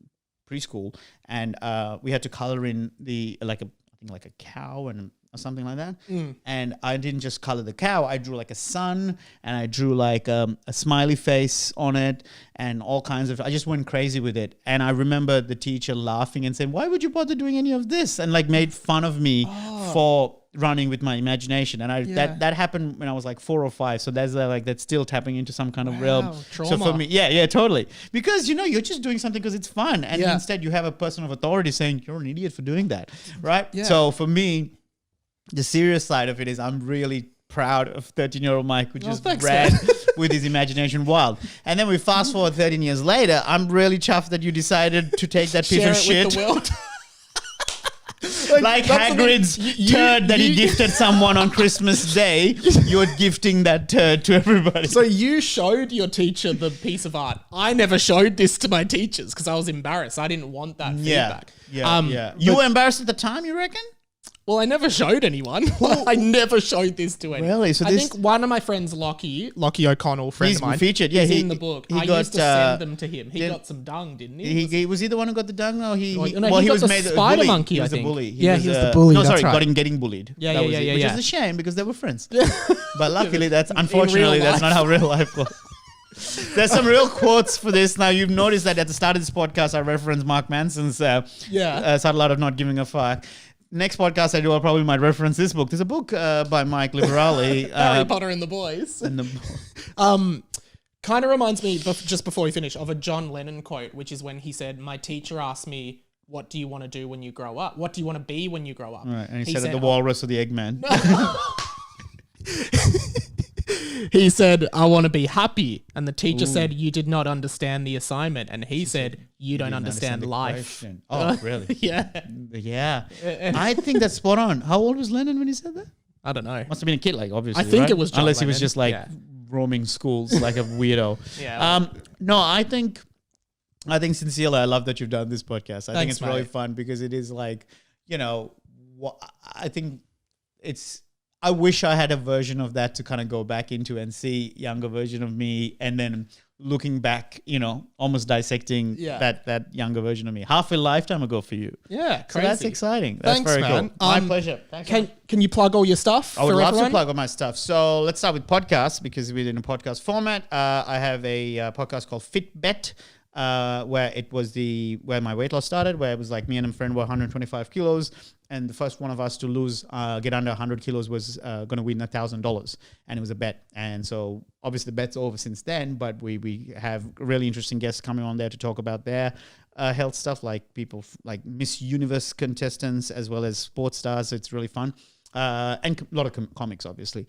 preschool, and we had to color in I think a cow and or something like that. And I didn't just color the cow. I drew like a sun, and I drew like a smiley face on it, and all kinds of. I just went crazy with it. And I remember the teacher laughing and saying, "Why would you bother doing any of this?" And made fun of me for running with my imagination. And that happened when I was 4 or 5. So that's that's still tapping into some kind of realm. Trauma. So for me, yeah, totally. Because you're just doing something because it's fun, and instead you have a person of authority saying you're an idiot for doing that, right? Yeah. So for me, the serious side of it is I'm really proud of 13-year-old Mike, who just ran with his imagination wild. And then we fast forward 13 years later. I'm really chuffed that you decided to take that piece Share of it shit. with the world. Like Hagrid's turd that he gifted someone on Christmas Day, you're gifting that turd to everybody. So you showed your teacher the piece of art. I never showed this to my teachers because I was embarrassed. I didn't want that feedback. Yeah. You were embarrassed at the time, you reckon? Well, I never showed anyone. I never showed this to anyone. Really? So I think one of my friends, Lockie O'Connell, friend He's of mine, featured. Yeah, he's in the book. I used to send them to him. He got some dung, didn't he? Was he the one who got the dung? No, he he was got the made spider bully. monkey, He I was a think. bully. He was the bully, No, that's sorry, right. getting bullied. Yeah, That was yeah, it, yeah, which yeah. is a shame because they were friends. But luckily, unfortunately, that's not how real life was. There's some real quotes for this. Now, you've noticed that at the start of this podcast, I referenced Mark Manson's Subtle Art of Not Giving a Fuck. Next podcast I do, I probably might reference this book. There's a book by Mike Liberali. Harry Potter and the Boys. Kind of reminds me, just before we finish, of a John Lennon quote, which is when he said, "My teacher asked me, what do you want to do when you grow up? What do you want to be when you grow up?" Right, and he said the walrus or the Eggman. He said, "I want to be happy." And the teacher said, "You did not understand the assignment." And he said, "You don't understand the life." question. Oh, really? Yeah. Yeah. I think that's spot on. How old was Lennon when he said that? I don't know. Must have been a kid, obviously. I think right? it was John Unless he was Lennon. just roaming schools like a weirdo. Yeah. No, I think sincerely, I love that you've done this podcast. I think Thanks, it's really mate. fun because it is I think I wish I had a version of that to kind of go back into and see younger version of me, and then looking back, almost dissecting that younger version of me. Half a lifetime ago for you. Yeah, So crazy. that's exciting. That's Thanks, very man. cool. My pleasure. Thanks. Can you plug all your stuff? I would for love everyone? to plug all my stuff. So let's start with podcasts because we're in a podcast format. I have a podcast called Fitbet, where it was where my weight loss started, where it was me and a friend were 125 kilos. And the first one of us to get under 100 kilos was going to win $1,000. And it was a bet. And so obviously the bet's over since then, but we have really interesting guests coming on there to talk about their health stuff, like people like Miss Universe contestants, as well as sports stars. So it's really fun. And a lot of comics, obviously.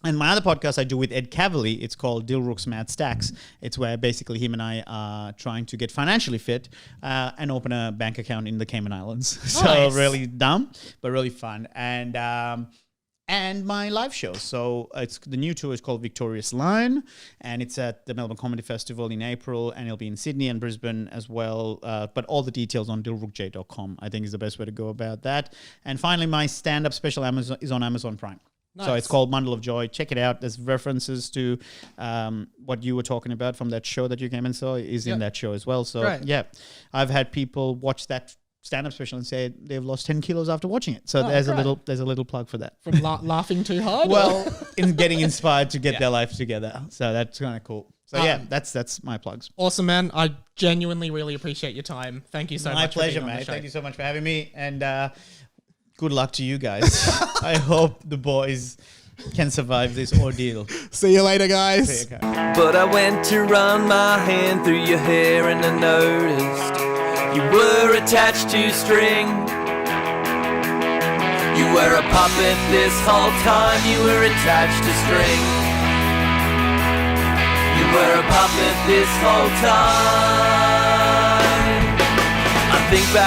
And my other podcast I do with Ed Cavalier, it's called Dilruk's Mad Stacks. It's where basically him and I are trying to get financially fit and open a bank account in the Cayman Islands. Nice. So really dumb, but really fun. And my live show. So the new tour is called Victorious Line, and it's at the Melbourne Comedy Festival in April, and it'll be in Sydney and Brisbane as well. But all the details on dilrukj.com, I think, is the best way to go about that. And finally, my stand-up special is on Amazon Prime. Nice. So it's called Bundle of Joy. Check it out. There's references to what you were talking about from that show that you came and saw is in that show as well. So Right. yeah, I've had people watch that stand-up special and said they've lost 10 kilos after watching it. So there's great. a little plug for that. From laughing too hard? Well, in getting inspired to get their life together. So that's kind of cool. So that's my plugs. Awesome, man. I genuinely really appreciate your time. Thank you so My much. pleasure, for being on the mate. show. Thank you so much for having me. And good luck to you guys. I hope the boys can survive this ordeal. See you later, guys. Okay. But I went to run my hand through your hair and I noticed you were attached to string. You were a puppet this whole time, you were attached to string. You were a puppet this whole time. I think back